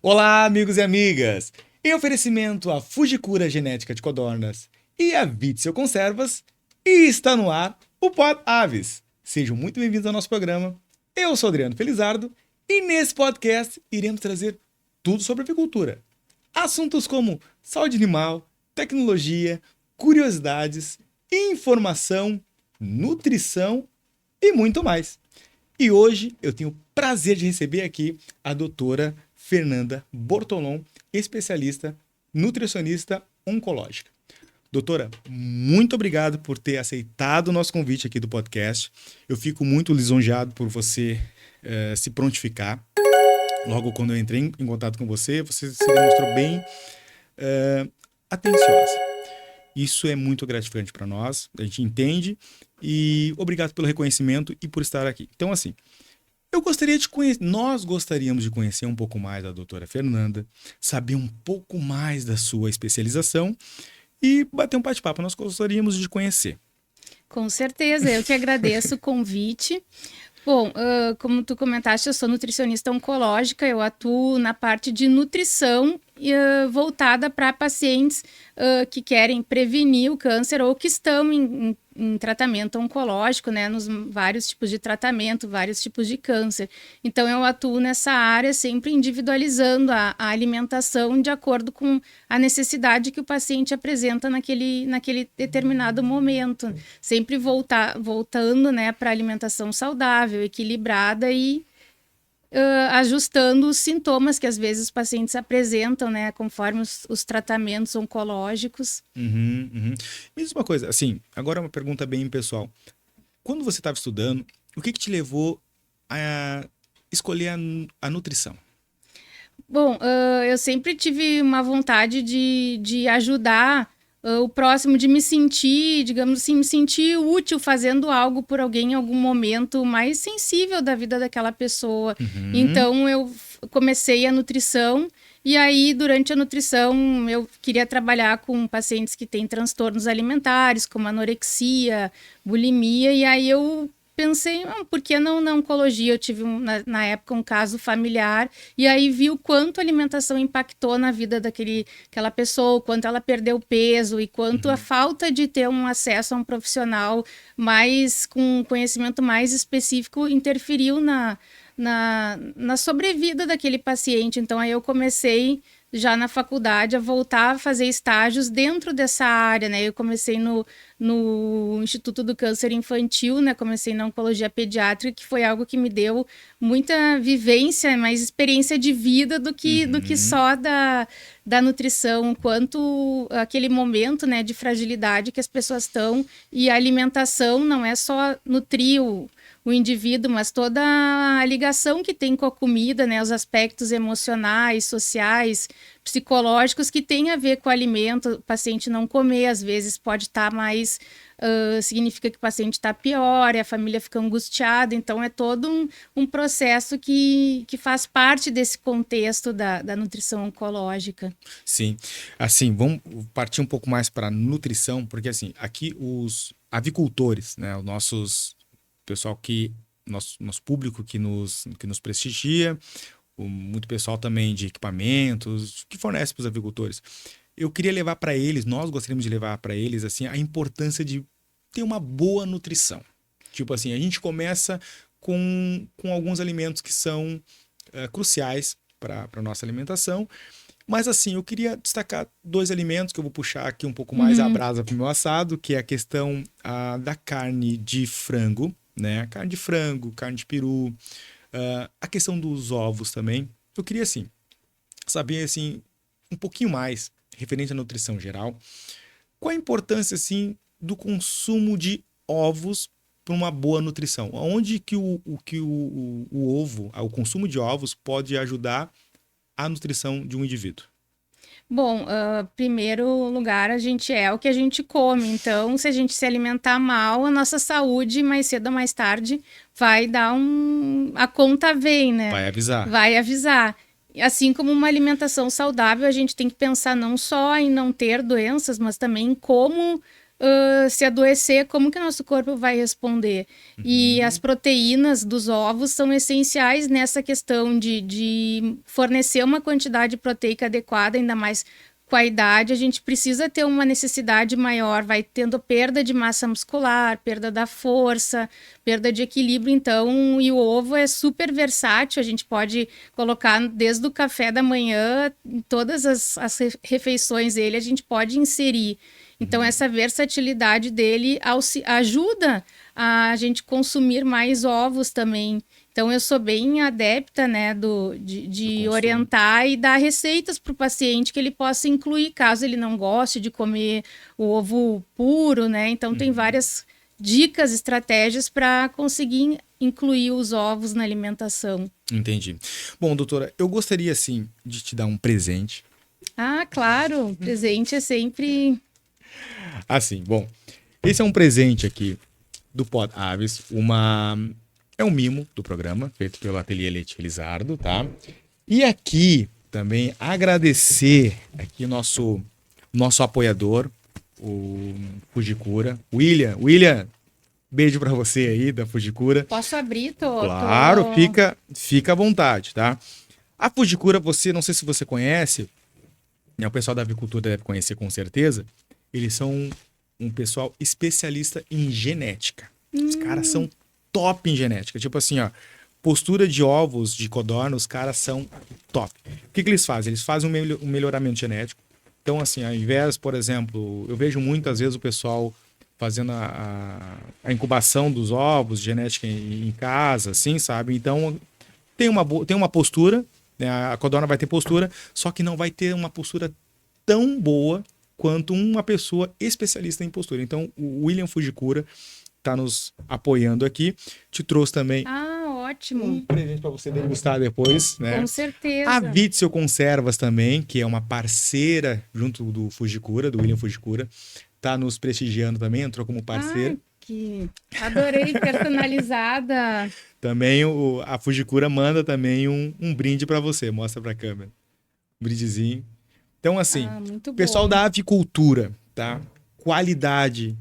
Olá, amigos e amigas! Em oferecimento à Fujikura Genética de Codornas e a Witzel Conservas, e está no ar o Pod Aves. Sejam muito bem-vindos ao nosso programa. Eu sou Adriano Felizardo e nesse podcast iremos trazer tudo sobre avicultura. Assuntos como saúde animal, tecnologia, curiosidades, informação, nutrição e muito mais. E hoje eu tenho o prazer de receber aqui a doutora Fernanda Bortolom, especialista nutricionista oncológica. Doutora, muito obrigado por ter aceitado o nosso convite aqui do podcast. Eu fico muito lisonjeado por você se prontificar. Logo quando eu entrei em contato com você, você se demonstrou bem atenciosa. Isso é muito gratificante para nós, a gente entende, e obrigado pelo reconhecimento e por estar aqui. Então, assim, nós gostaríamos de conhecer um pouco mais a doutora Fernanda, saber um pouco mais da sua especialização e bater um bate-papo. Nós gostaríamos de conhecer. Com certeza, eu que agradeço o convite. Bom, como tu comentaste, eu sou nutricionista oncológica, eu atuo na parte de nutrição voltada para pacientes que querem prevenir o câncer ou que estão em tratamento oncológico, né, nos vários tipos de tratamento, vários tipos de câncer. Então, eu atuo nessa área sempre individualizando a alimentação de acordo com a necessidade que o paciente apresenta naquele determinado momento. Sempre voltando, né, para a alimentação saudável, equilibrada e ajustando os sintomas que às vezes os pacientes apresentam, né, conforme os tratamentos oncológicos. Me diz uma coisa, assim, agora uma pergunta bem pessoal. Quando você estava estudando, o que te levou a escolher a nutrição? Bom, eu sempre tive uma vontade de ajudar o próximo, de me sentir, digamos assim, me sentir útil fazendo algo por alguém em algum momento mais sensível da vida daquela pessoa. Então, eu comecei a nutrição e aí, durante a nutrição, eu queria trabalhar com pacientes que têm transtornos alimentares, como anorexia, bulimia, e aí eu pensei, por que não na oncologia? Eu tive, na época, um caso familiar, e aí vi o quanto a alimentação impactou na vida daquela pessoa, o quanto ela perdeu peso e quanto a falta de ter um acesso a um profissional com conhecimento mais específico interferiu na sobrevida daquele paciente. Então, aí eu comecei já na faculdade a voltar a fazer estágios dentro dessa área, né? Eu comecei no Instituto do Câncer Infantil, né? Comecei na oncologia pediátrica, que foi algo que me deu muita vivência, mais experiência de vida do que só da nutrição, quanto aquele momento, né, de fragilidade que as pessoas estão, e a alimentação não é só nutrir o indivíduo, mas toda a ligação que tem com a comida, né, os aspectos emocionais, sociais, psicológicos que tem a ver com o alimento. O paciente não comer, às vezes pode estar mais, significa que o paciente está pior, e a família fica angustiada. Então, é todo um processo que faz parte desse contexto da nutrição oncológica. Sim, assim, vamos partir um pouco mais para nutrição, porque assim, aqui os avicultores, né, os nossos pessoal nosso público que nos prestigia, muito pessoal também de equipamentos que fornece para os avicultores. Eu queria levar para eles, nós gostaríamos de levar para eles assim a importância de ter uma boa nutrição. Tipo assim, a gente começa com alguns alimentos que são cruciais para a nossa alimentação. Mas assim, eu queria destacar 2 alimentos que eu vou puxar aqui um pouco mais a brasa para o meu assado, que é a questão da carne de frango, né? Carne de frango, carne de peru, a questão dos ovos também. Eu queria, assim, saber, assim, um pouquinho mais, referente à nutrição geral, qual a importância, assim, do consumo de ovos para uma boa nutrição? Onde que o ovo, o consumo de ovos pode ajudar a nutrição de um indivíduo? Bom, primeiro lugar, a gente é o que a gente come. Então, se a gente se alimentar mal, a nossa saúde, mais cedo ou mais tarde, vai dar a conta vem, né? Vai avisar. Vai avisar. Assim como uma alimentação saudável, a gente tem que pensar não só em não ter doenças, mas também em como se adoecer, como que nosso corpo vai responder? E as proteínas dos ovos são essenciais nessa questão de fornecer uma quantidade proteica adequada, ainda mais com a idade, a gente precisa ter uma necessidade maior, vai tendo perda de massa muscular, perda da força, perda de equilíbrio, então, e o ovo é super versátil, a gente pode colocar desde o café da manhã, em todas as refeições dele, a gente pode inserir. Então, essa versatilidade dele ajuda a gente consumir mais ovos também. Então, eu sou bem adepta, né, de orientar e dar receitas para o paciente que ele possa incluir, caso ele não goste de comer o ovo puro, né? Então, tem várias dicas, estratégias para conseguir incluir os ovos na alimentação. Entendi. Bom, doutora, eu gostaria, assim, de te dar um presente. Ah, claro, presente é sempre... Assim, bom, esse é um presente aqui do Pod Aves, é um mimo do programa, feito pelo Ateliê Leite Felizardo, tá? E aqui também agradecer aqui o nosso apoiador, o Fujikura. William, beijo pra você aí da Fujikura. Posso abrir, Tô? Claro, fica à vontade, tá? A Fujikura, não sei se você conhece, né, o pessoal da avicultura deve conhecer com certeza, eles são um pessoal especialista em genética. Os caras são top em genética. Tipo assim, ó, postura de ovos de codorna, os caras são top. O que eles fazem? Eles fazem um melhoramento genético. Então, assim, ao invés, por exemplo, eu vejo muitas vezes o pessoal fazendo a incubação dos ovos, genética em casa, assim, sabe? Então, tem uma postura, né? A codorna vai ter postura, só que não vai ter uma postura tão boa quanto uma pessoa especialista em postura. Então, o William Fujikura está nos apoiando aqui. Te trouxe também ótimo. um presente para você degustar depois, né? Com certeza. A Witzel Conservas também, que é uma parceira junto do Fujikura, do William Fujikura, está nos prestigiando também, entrou como parceira. Adorei, personalizada. Também a Fujikura manda também um brinde para você, mostra para a câmera. Um brindezinho. Então, assim, pessoal da avicultura, tá? Qualidade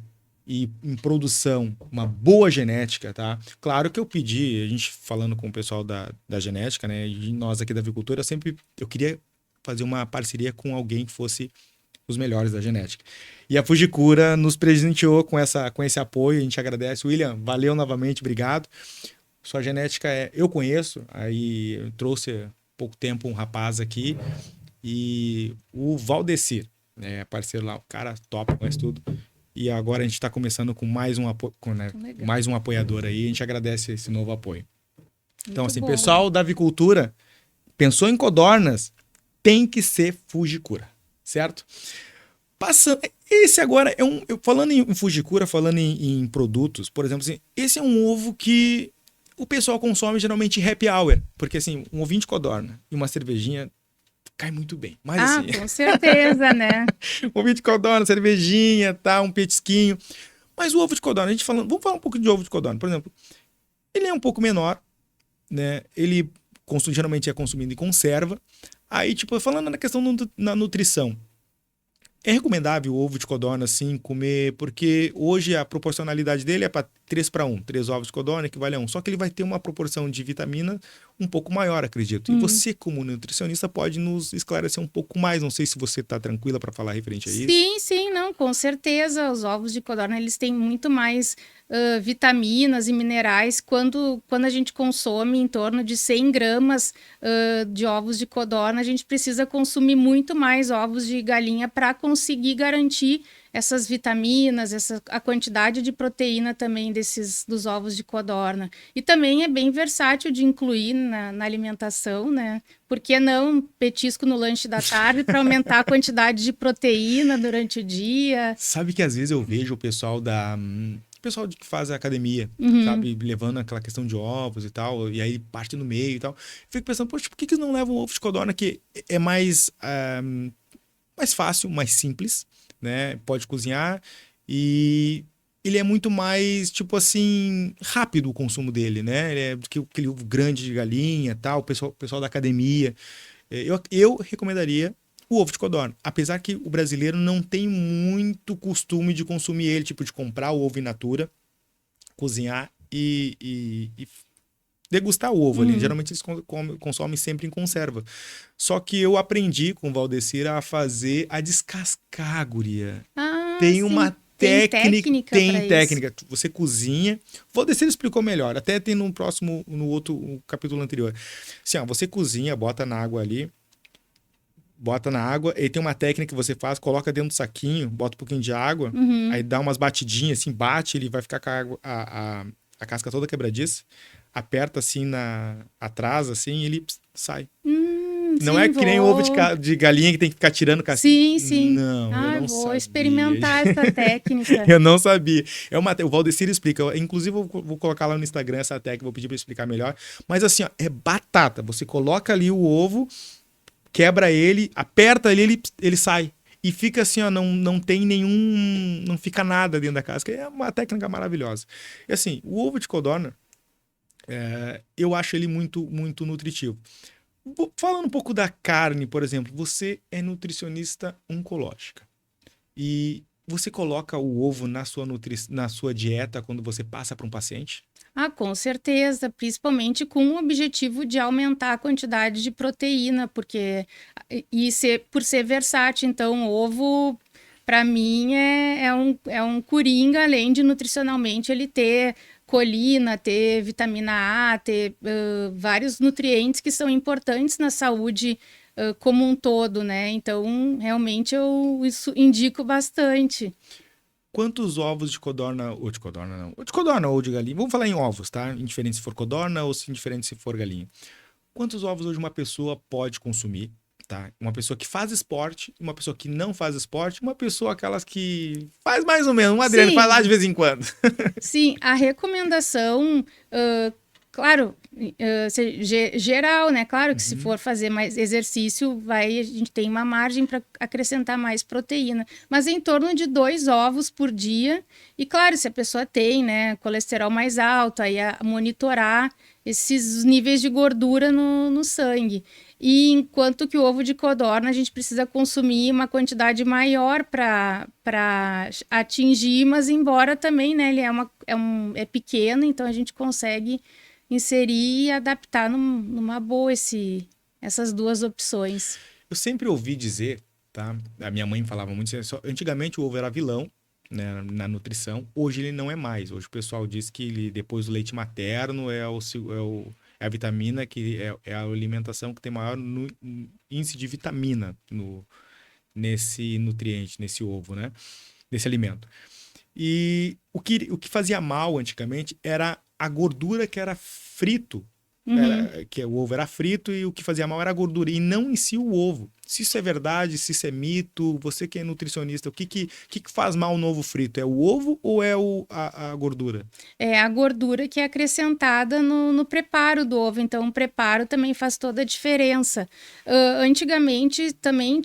e em produção, uma boa genética, tá? Claro que eu pedi, a gente falando com o pessoal da genética, né? E nós aqui da avicultura, eu queria fazer uma parceria com alguém que fosse os melhores da genética. E a Fujikura nos presenteou com esse apoio, a gente agradece. William, valeu novamente, obrigado. Sua genética eu conheço, aí eu trouxe há pouco tempo um rapaz aqui, e o Valdecir, né, parceiro lá, o cara top, conhece tudo. E agora a gente está começando com mais um apoiador aí. A gente agradece esse novo apoio. Então, assim, pessoal da avicultura, pensou em codornas, tem que ser Fujikura, certo? Passando, esse agora é falando em Fujikura, falando em produtos, por exemplo, assim, esse é um ovo que o pessoal consome geralmente em happy hour, porque assim, um ovinho de codorna e uma cervejinha cai muito bem. Mas, assim, com certeza, né? Um ovinho de codorna, cervejinha, tá, um petisquinho. Mas o ovo de codorna, vamos falar um pouco de ovo de codorna. Por exemplo, ele é um pouco menor, né? Ele geralmente é consumido em conserva. Aí, tipo, falando na questão na nutrição, é recomendável o ovo de codorna, assim, comer, porque hoje a proporcionalidade dele é para 3:1. 3 ovos de codorna equivale a 1. Só que ele vai ter uma proporção de vitamina um pouco maior, acredito. E você, como nutricionista, pode nos esclarecer um pouco mais. Não sei se você está tranquila para falar referente a isso. Sim, não, com certeza. Os ovos de codorna, eles têm muito mais vitaminas e minerais quando a gente consome em torno de 100 gramas de ovos de codorna, a gente precisa consumir muito mais ovos de galinha para conseguir garantir essas vitaminas, a quantidade de proteína também dos ovos de codorna. E também é bem versátil de incluir na alimentação, né? Por que não petisco no lanche da tarde para aumentar a quantidade de proteína durante o dia? Sabe que às vezes eu vejo o pessoal que faz a academia, sabe? Levando aquela questão de ovos e tal, e aí parte no meio e tal. Fico pensando, poxa, por que eles não levam ovo de codorna, que é mais fácil, mais simples, né? Pode cozinhar e ele é muito mais, tipo assim, rápido o consumo dele, né? Ele é do que aquele ovo grande de galinha e tal, o pessoal da academia. Eu recomendaria O ovo de codorna. Apesar que o brasileiro não tem muito costume de consumir ele, tipo de comprar o ovo in natura, cozinhar e degustar o ovo ali. Geralmente eles consomem sempre em conserva. Só que eu aprendi com o Valdecir a fazer, a descascar, guria. Tem uma técnica. Tem técnica. Você cozinha. O Valdecir explicou melhor. Até tem no outro capítulo anterior. Assim, ó, você cozinha, bota na água ali. Bota na água, e tem uma técnica que você faz, coloca dentro do saquinho, bota um pouquinho de água, aí dá umas batidinhas, assim, bate, ele vai ficar com a, água, a casca toda quebradiça, aperta assim atrás, assim, e ele sai. Não sim, é que nem ovo de galinha que tem que ficar tirando casquinha. Sim. Não, eu não vou sabia. experimentar essa técnica. Eu não sabia. O Valdecir explica. Inclusive, eu vou colocar lá no Instagram essa técnica, vou pedir para explicar melhor. Mas assim, ó, é batata. Você coloca ali o ovo, quebra ele, aperta ele sai. E fica assim, ó, não tem nenhum... Não fica nada dentro da casca. É uma técnica maravilhosa. E assim, o ovo de codorna, eu acho ele muito, muito nutritivo. Falando um pouco da carne, por exemplo, você é nutricionista oncológica. E você coloca o ovo na sua dieta quando você passa para um paciente? Com certeza, principalmente com o objetivo de aumentar a quantidade de proteína, porque por ser versátil, então o ovo, para mim, é um coringa, além de nutricionalmente ele ter colina, ter vitamina A, ter vários nutrientes que são importantes na saúde como um todo, né? Então, realmente, eu isso indico bastante. Quantos ovos de codorna, ou de codorna não, ou de codorna ou de galinha, vamos falar em ovos, tá? Indiferente se for codorna ou indiferente se for galinha. Quantos ovos hoje uma pessoa pode consumir, tá? Uma pessoa que faz esporte, uma pessoa que não faz esporte, uma pessoa aquelas que faz mais ou menos, uma Adriane faz lá de vez em quando. Sim, a recomendação, claro, geral, né? Claro que se for fazer mais exercício, a gente tem uma margem para acrescentar mais proteína, mas em torno de 2 ovos por dia. E claro, se a pessoa tem, né, colesterol mais alto, aí monitorar esses níveis de gordura no sangue. E enquanto que o ovo de codorna a gente precisa consumir uma quantidade maior para atingir, mas embora também, né, ele é pequeno, então a gente consegue inserir e adaptar numa boa essas duas opções. Eu sempre ouvi dizer, tá? A minha mãe falava muito isso. Antigamente o ovo era vilão, né, na nutrição. Hoje ele não é mais. Hoje o pessoal diz que depois do leite materno é a vitamina que é a alimentação que tem maior índice de vitamina nesse nutriente, nesse ovo, né? Nesse alimento. E o que fazia mal antigamente era a gordura que era frito. Que o ovo era frito e o que fazia mal era a gordura, e não em si o ovo. Se isso é verdade, se isso é mito, você que é nutricionista, o que faz mal no ovo frito? É o ovo ou é a gordura? É a gordura que é acrescentada no preparo do ovo, então o preparo também faz toda a diferença. Antigamente também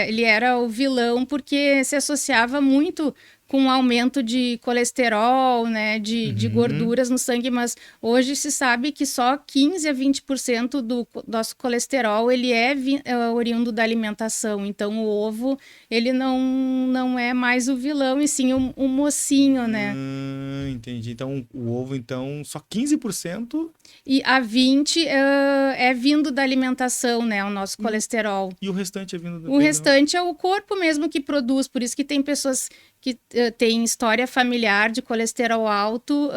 ele era o vilão porque se associava muito com o aumento de colesterol, né, de gorduras no sangue, mas hoje se sabe que só 15 a 20% do nosso colesterol ele é oriundo da alimentação. Então o ovo ele não é mais o vilão e sim o mocinho, né? Entendi. Então o ovo só 15%? E a 20 é vindo da alimentação, né, o nosso colesterol. E o restante é vindo O restante é o corpo mesmo que produz, por isso que tem pessoas que têm história familiar de colesterol alto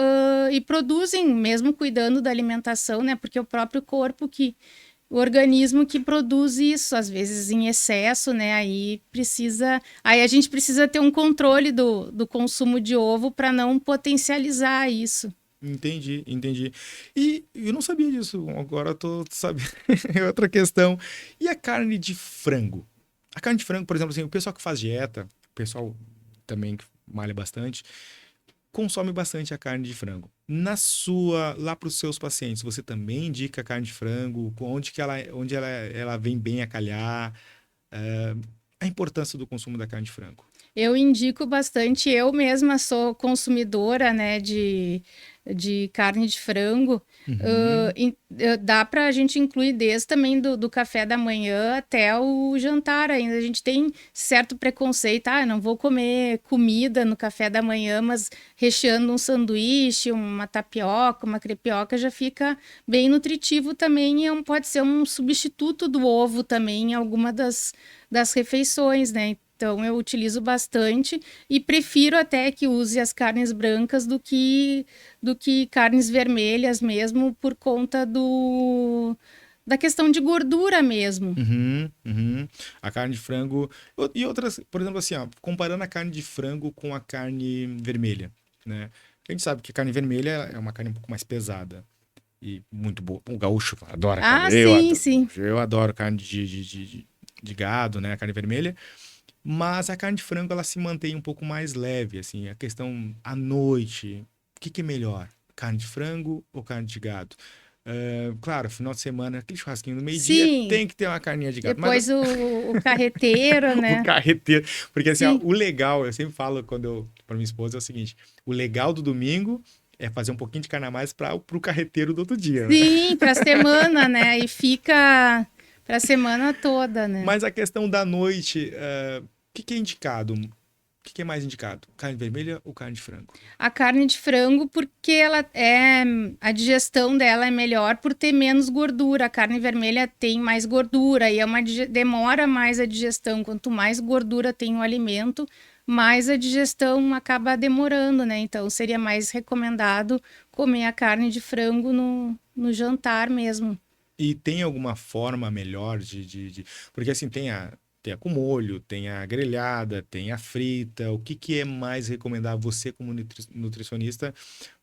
e produzem, mesmo cuidando da alimentação, né? Porque é o próprio corpo o organismo que produz isso, às vezes em excesso, né? Aí a gente precisa ter um controle do consumo de ovo para não potencializar isso. Entendi. E eu não sabia disso, agora eu tô sabendo. É outra questão. E a carne de frango? A carne de frango, por exemplo, assim, o pessoal que faz dieta, o pessoal também que malha bastante, consome bastante a carne de frango. Lá para os seus pacientes, você também indica a carne de frango? Onde ela vem bem a calhar? A importância do consumo da carne de frango? Eu indico bastante, eu mesma sou consumidora, né, de carne de frango. Uhum, Dá para a gente incluir desde também do café da manhã até o jantar ainda. A gente tem certo preconceito, não vou comer comida no café da manhã, mas recheando um sanduíche, uma tapioca, uma crepioca já fica bem nutritivo também e pode ser um substituto do ovo também em alguma das refeições, né? Então eu utilizo bastante e prefiro até que use as carnes brancas do que carnes vermelhas mesmo por conta da questão de gordura mesmo. uhum, uhum. A carne de frango e outras, por exemplo, assim, ó, comparando a carne de frango com a carne vermelha, né? A gente sabe que a carne vermelha é uma carne um pouco mais pesada e muito boa. O gaúcho adora carne. Ah, sim, sim. Eu adoro carne de gado, né? A carne vermelha. Mas a carne de frango ela se mantém um pouco mais leve, assim. A questão à noite, o que é melhor? Carne de frango ou carne de gado? Claro, final de semana, aquele churrasquinho no meio-dia, Sim. tem que ter uma carninha de gado. Mas Depois o carreteiro, o né? carreteiro. Porque assim, ó, Sim. o legal, eu sempre falo para minha esposa é o seguinte: o legal do domingo é fazer um pouquinho de carne a mais para o carreteiro do outro dia, né? Sim, para a semana, né? E fica para a semana toda, né? Mas a questão da noite, o que é indicado? O que é mais indicado? Carne vermelha ou carne de frango? A carne de frango, porque a digestão dela é melhor por ter menos gordura. A carne vermelha tem mais gordura e demora mais a digestão. Quanto mais gordura tem o alimento, mais a digestão acaba demorando, né? Então seria mais recomendado comer a carne de frango no jantar mesmo. E tem alguma forma melhor Porque assim, tem a com molho, tem a grelhada, tem a frita. O que é mais recomendável? Você, como nutricionista,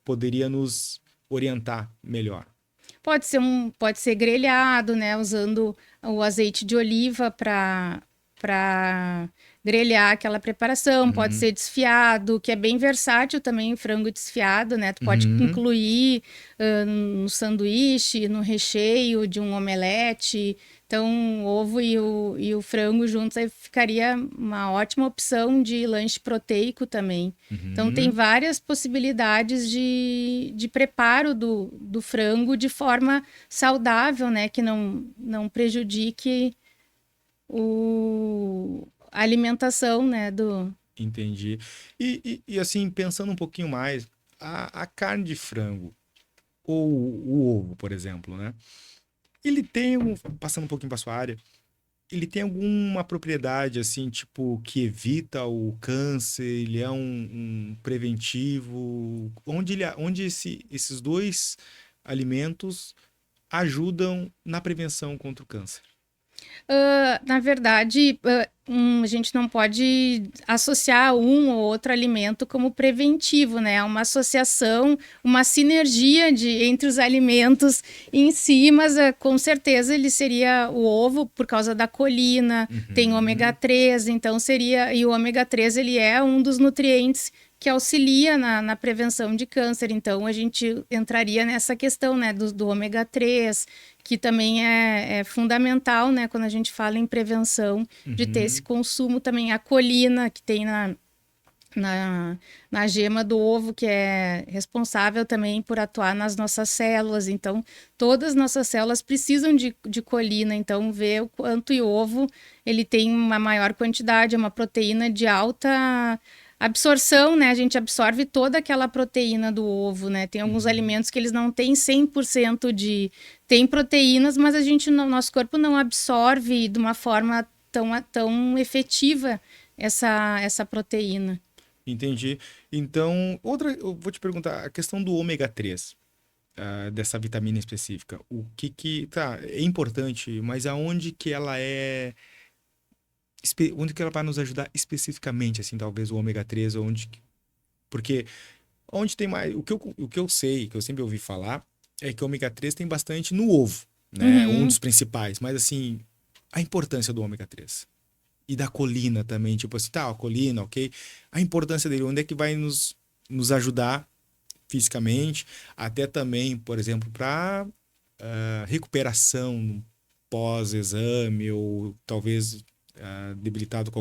poderia nos orientar melhor. Pode ser grelhado, né? Usando o azeite de oliva para grelhar aquela preparação. Pode Uhum, ser desfiado, que é bem versátil também, o frango desfiado, né? Tu pode uhum, incluir no sanduíche, no recheio de um omelete. Então, o ovo e o frango juntos aí ficaria uma ótima opção de lanche proteico também. Então, tem uhum. várias possibilidades de preparo do frango de forma saudável, né? Que não prejudique a alimentação, né? Entendi. Assim, pensando um pouquinho mais, a carne de frango ou o ovo, por exemplo, né? Ele tem passando um pouquinho para sua área, ele tem alguma propriedade assim, tipo, que evita o câncer, ele é um preventivo, onde esses dois alimentos ajudam na prevenção contra o câncer? Na verdade, a gente não pode associar um ou outro alimento como preventivo, né? É uma associação, uma sinergia entre os alimentos em si, mas com certeza ele seria o ovo por causa da colina, tem ômega Uhum, 3, então seria. E o ômega 3 ele é um dos nutrientes que auxilia na prevenção de câncer. Então, a gente entraria nessa questão, né, do ômega 3, que também é fundamental, né, quando a gente fala em prevenção, de ter esse uhum, consumo também. A colina, que tem na, na gema do ovo, que é responsável também por atuar nas nossas células. Então, todas as nossas células precisam de colina. Então, ver o quanto o ovo ele tem uma maior quantidade, é uma proteína de alta absorção, né? A gente absorve toda aquela proteína do ovo, né? Tem alguns uhum. alimentos que eles não têm 100% de... Tem proteínas, mas nosso corpo não absorve de uma forma tão efetiva essa proteína. Entendi. Então, eu vou te perguntar, a questão do ômega 3, dessa vitamina específica, tá, é importante, mas aonde que ela onde que ela vai nos ajudar especificamente, assim, talvez o ômega 3, porque onde tem mais, o que eu sei, que eu sempre ouvi falar, é que o ômega 3 tem bastante no ovo, né? Um Uhum. dos principais, mas assim, a importância do ômega 3 e da colina também, tipo assim, tá, a colina, ok? A importância dele, onde é que vai nos ajudar fisicamente, até também, por exemplo, para recuperação pós-exame ou talvez debilitado com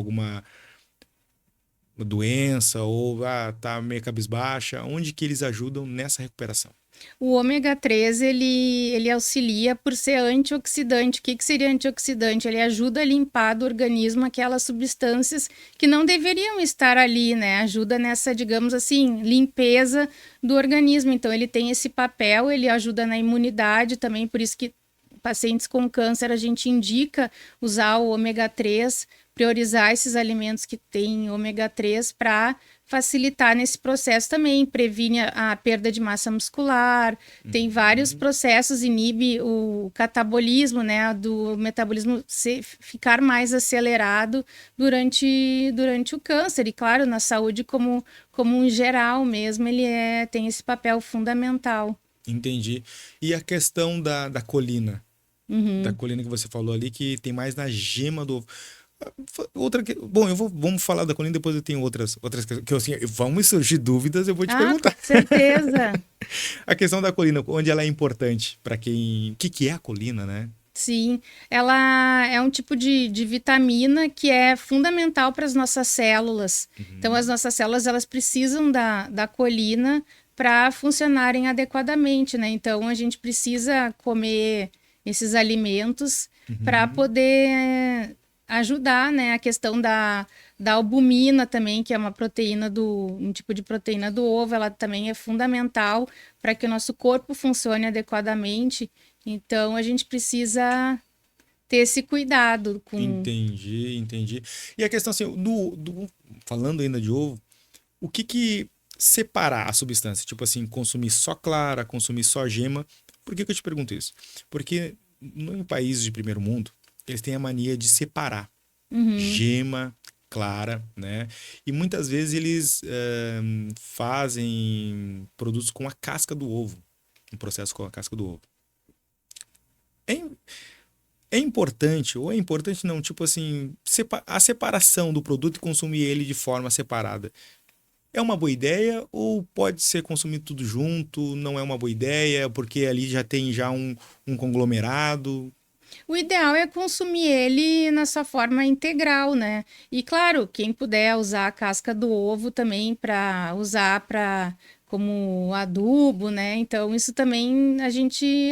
doença ou tá meio cabisbaixa, onde que eles ajudam nessa recuperação? O ômega 3, ele auxilia por ser antioxidante. O que seria antioxidante? Ele ajuda a limpar do organismo aquelas substâncias que não deveriam estar ali, né? Ajuda nessa, digamos assim, limpeza do organismo. Então, ele tem esse papel, ele ajuda na imunidade também, por isso que pacientes com câncer, a gente indica usar o ômega 3, priorizar esses alimentos que têm ômega 3 para facilitar nesse processo também, previne a perda de massa muscular, tem vários processos, inibe o catabolismo, né, do metabolismo ficar mais acelerado durante o câncer, e claro, na saúde como em geral mesmo, ele tem esse papel fundamental. Entendi. E a questão da colina? Uhum. Da colina que você falou ali, que tem mais na gema do ovo. Bom, vamos falar da colina, depois eu tenho outras que assim, vão me surgir dúvidas, eu vou te perguntar. Com certeza. A questão da colina, onde ela é importante para quem... O que é a colina, né? Sim, ela é um tipo de vitamina que é fundamental para as nossas células. Então, as nossas células, elas precisam da colina para funcionarem adequadamente, né? Então, a gente precisa comer esses alimentos para poder ajudar, né? A questão da albumina também, que é uma proteína um tipo de proteína do ovo, ela também é fundamental para que o nosso corpo funcione adequadamente. Então, a gente precisa ter esse cuidado com... Entendi. E a questão assim, falando ainda de ovo, o que separar a substância? Tipo assim, consumir só clara, consumir só gema. Por que eu te pergunto isso? Porque em países de primeiro mundo, eles têm a mania de separar gema, clara, né? E muitas vezes eles fazem produtos com a casca do ovo, um processo com a casca do ovo. É importante, ou é importante não, tipo assim, a separação do produto e consumir ele de forma separada. É uma boa ideia ou pode ser consumido tudo junto? Não é uma boa ideia porque ali já tem um conglomerado? O ideal é consumir ele na sua forma integral, né? E claro, quem puder usar a casca do ovo também para usar como adubo, né? Então, isso também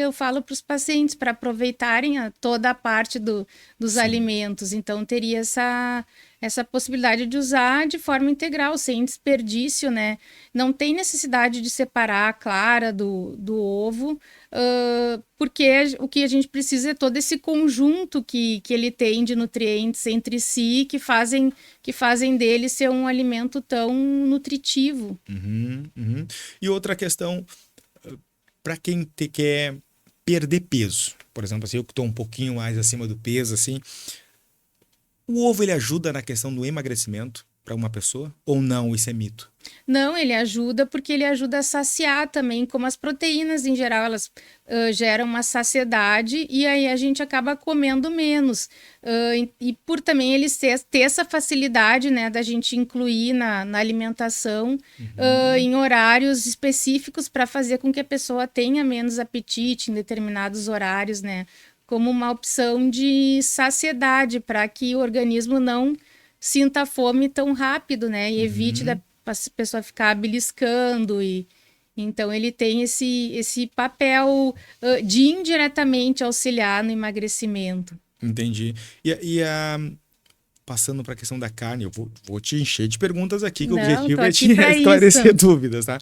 eu falo para os pacientes para aproveitarem toda a parte dos Sim. alimentos. Então, teria essa possibilidade de usar de forma integral, sem desperdício, né? Não tem necessidade de separar a clara do ovo, porque o que a gente precisa é todo esse conjunto que ele tem de nutrientes entre si que fazem dele ser um alimento tão nutritivo. E outra questão, para quem quer perder peso, por exemplo, assim, eu que estou um pouquinho mais acima do peso, assim, o ovo ele ajuda na questão do emagrecimento para uma pessoa ou não? Isso é mito? Não, ele ajuda porque ele ajuda a saciar também, como as proteínas em geral, elas geram uma saciedade e aí a gente acaba comendo menos. E por também ele ter essa facilidade, né, da gente incluir na alimentação em horários específicos para fazer com que a pessoa tenha menos apetite em determinados horários, né, como uma opção de saciedade para que o organismo não sinta fome tão rápido, né, e evite da pessoa ficar beliscando então ele tem esse papel de indiretamente auxiliar no emagrecimento. Entendi. Passando para a questão da carne, eu vou te encher de perguntas aqui, que o objetivo é te esclarecer dúvidas, tá?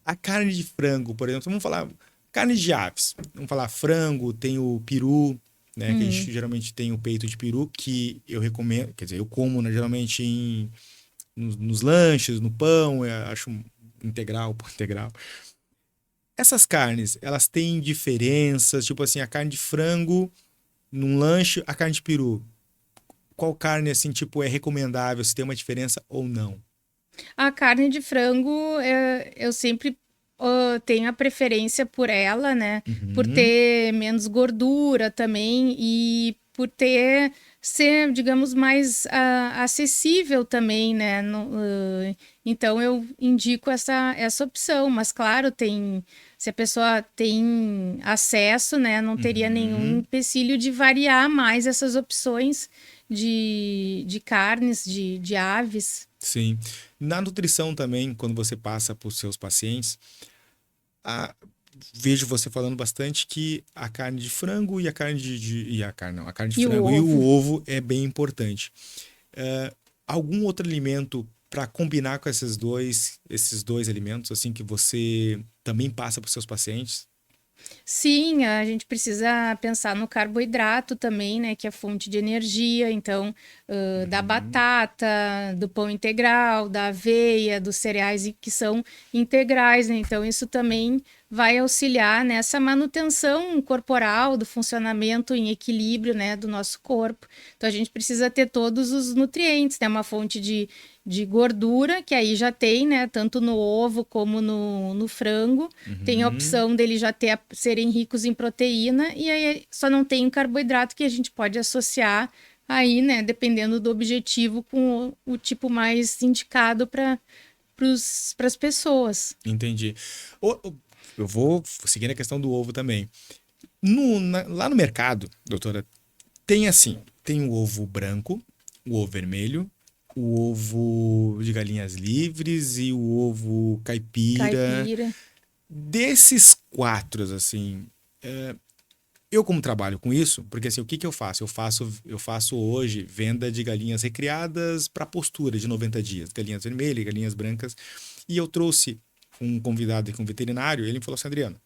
A carne de frango, por exemplo, vamos falar carne de aves. Vamos falar frango, tem o peru, né? Que a gente geralmente tem o peito de peru, que eu recomendo, quer dizer, eu como, né, geralmente nos lanches, no pão, eu acho integral, pão integral. Essas carnes, elas têm diferenças, tipo assim, a carne de frango num lanche, a carne de peru. Qual carne, assim, tipo, é recomendável, se tem uma diferença ou não? A carne de frango, eu sempre tenho a preferência por ela, né? Por ter menos gordura também e por ser, digamos, mais acessível também, né? Então, eu indico essa opção. Mas, claro, se a pessoa tem acesso, né? Não teria nenhum empecilho de variar mais essas opções de carnes, de aves. Sim. Na nutrição também, quando você passa para os seus pacientes, vejo você falando bastante que a carne de frango e a carne a carne de E o frango e o ovo. ovo é bem importante. Algum outro alimento para combinar com esses dois alimentos, assim, que você também passa para os seus pacientes? Sim, a gente precisa pensar no carboidrato também, né? Que é fonte de energia. Então, da batata, do pão integral, da aveia, dos cereais que são integrais, né? Então, isso também vai auxiliar nessa manutenção corporal, do funcionamento em equilíbrio, né? Do nosso corpo. Então, a gente precisa ter todos os nutrientes, né? Uma fonte de gordura, que aí já tem, né? Tanto no ovo como no frango. Tem a opção dele já serem ricos em proteína, e aí só não tem o carboidrato que a gente pode associar aí, né? Dependendo do objetivo, com o tipo mais indicado para as pessoas. Entendi. Eu vou seguir a questão do ovo também. Lá no mercado, doutora, tem o ovo branco, o ovo vermelho, o ovo de galinhas livres e o ovo caipira. Caipira. Desses quatro, assim, eu como trabalho com isso, porque assim, o que eu faço? Eu faço hoje venda de galinhas recriadas para postura de 90 dias, galinhas vermelhas, galinhas brancas, e eu trouxe um convidado aqui, um veterinário, ele me falou assim, Adriano,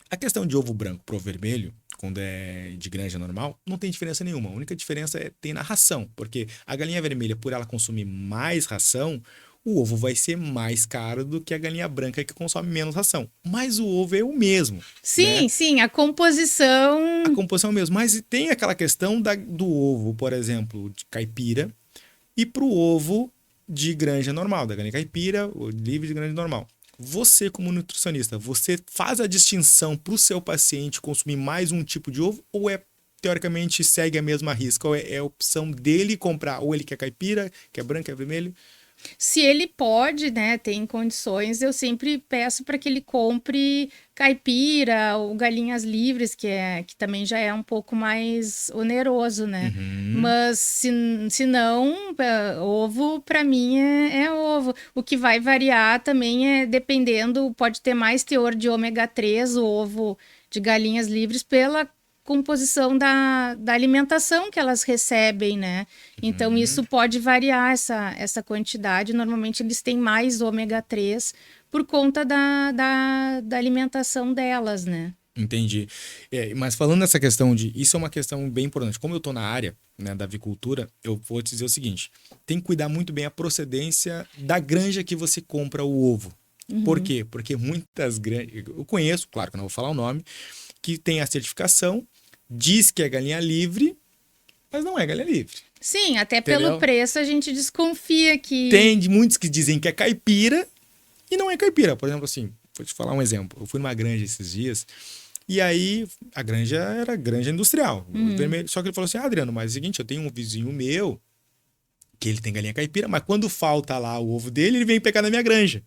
a questão de ovo branco pro ovo vermelho, quando é de granja normal, não tem diferença nenhuma. A única diferença tem na ração, porque a galinha vermelha, por ela consumir mais ração, o ovo vai ser mais caro do que a galinha branca que consome menos ração. Mas o ovo é o mesmo. Sim, né? sim, a composição. A composição é o mesmo. Mas tem aquela questão do ovo, por exemplo, de caipira, e pro ovo de granja normal, da galinha caipira, ou livre de granja normal. Você, como nutricionista, você faz a distinção para o seu paciente consumir mais um tipo de ovo ou teoricamente, segue a mesma risca? Ou é a opção dele comprar, ou ele quer caipira, quer branco, quer vermelho? Se ele pode, né, tem condições, eu sempre peço para que ele compre caipira ou galinhas livres, que também já é um pouco mais oneroso, né? Mas se não, ovo para mim é ovo. O que vai variar também é dependendo, pode ter mais teor de ômega 3, o ovo de galinhas livres, pela composição da alimentação que elas recebem, né? Então, isso pode variar essa quantidade. Normalmente, eles têm mais ômega 3 por conta da alimentação delas, né? Entendi. Mas falando nessa questão isso é uma questão bem importante. Como eu estou na área, né, da avicultura, eu vou te dizer o seguinte: tem que cuidar muito bem a procedência da granja que você compra o ovo. Por quê? Porque muitas granjas, eu conheço, claro que eu não vou falar o nome, que tem a certificação, diz que é galinha livre, mas não é galinha livre. Sim, até Entendeu? pelo preço a gente desconfia que... Tem muitos que dizem que é caipira e não é caipira. Por exemplo, assim, vou te falar um exemplo. Eu fui numa granja esses dias e aí a granja era granja industrial, vermelho. Só que ele falou assim, Adriano, mas é o seguinte, eu tenho um vizinho meu que ele tem galinha caipira, mas quando falta lá o ovo dele, ele vem pegar na minha granja.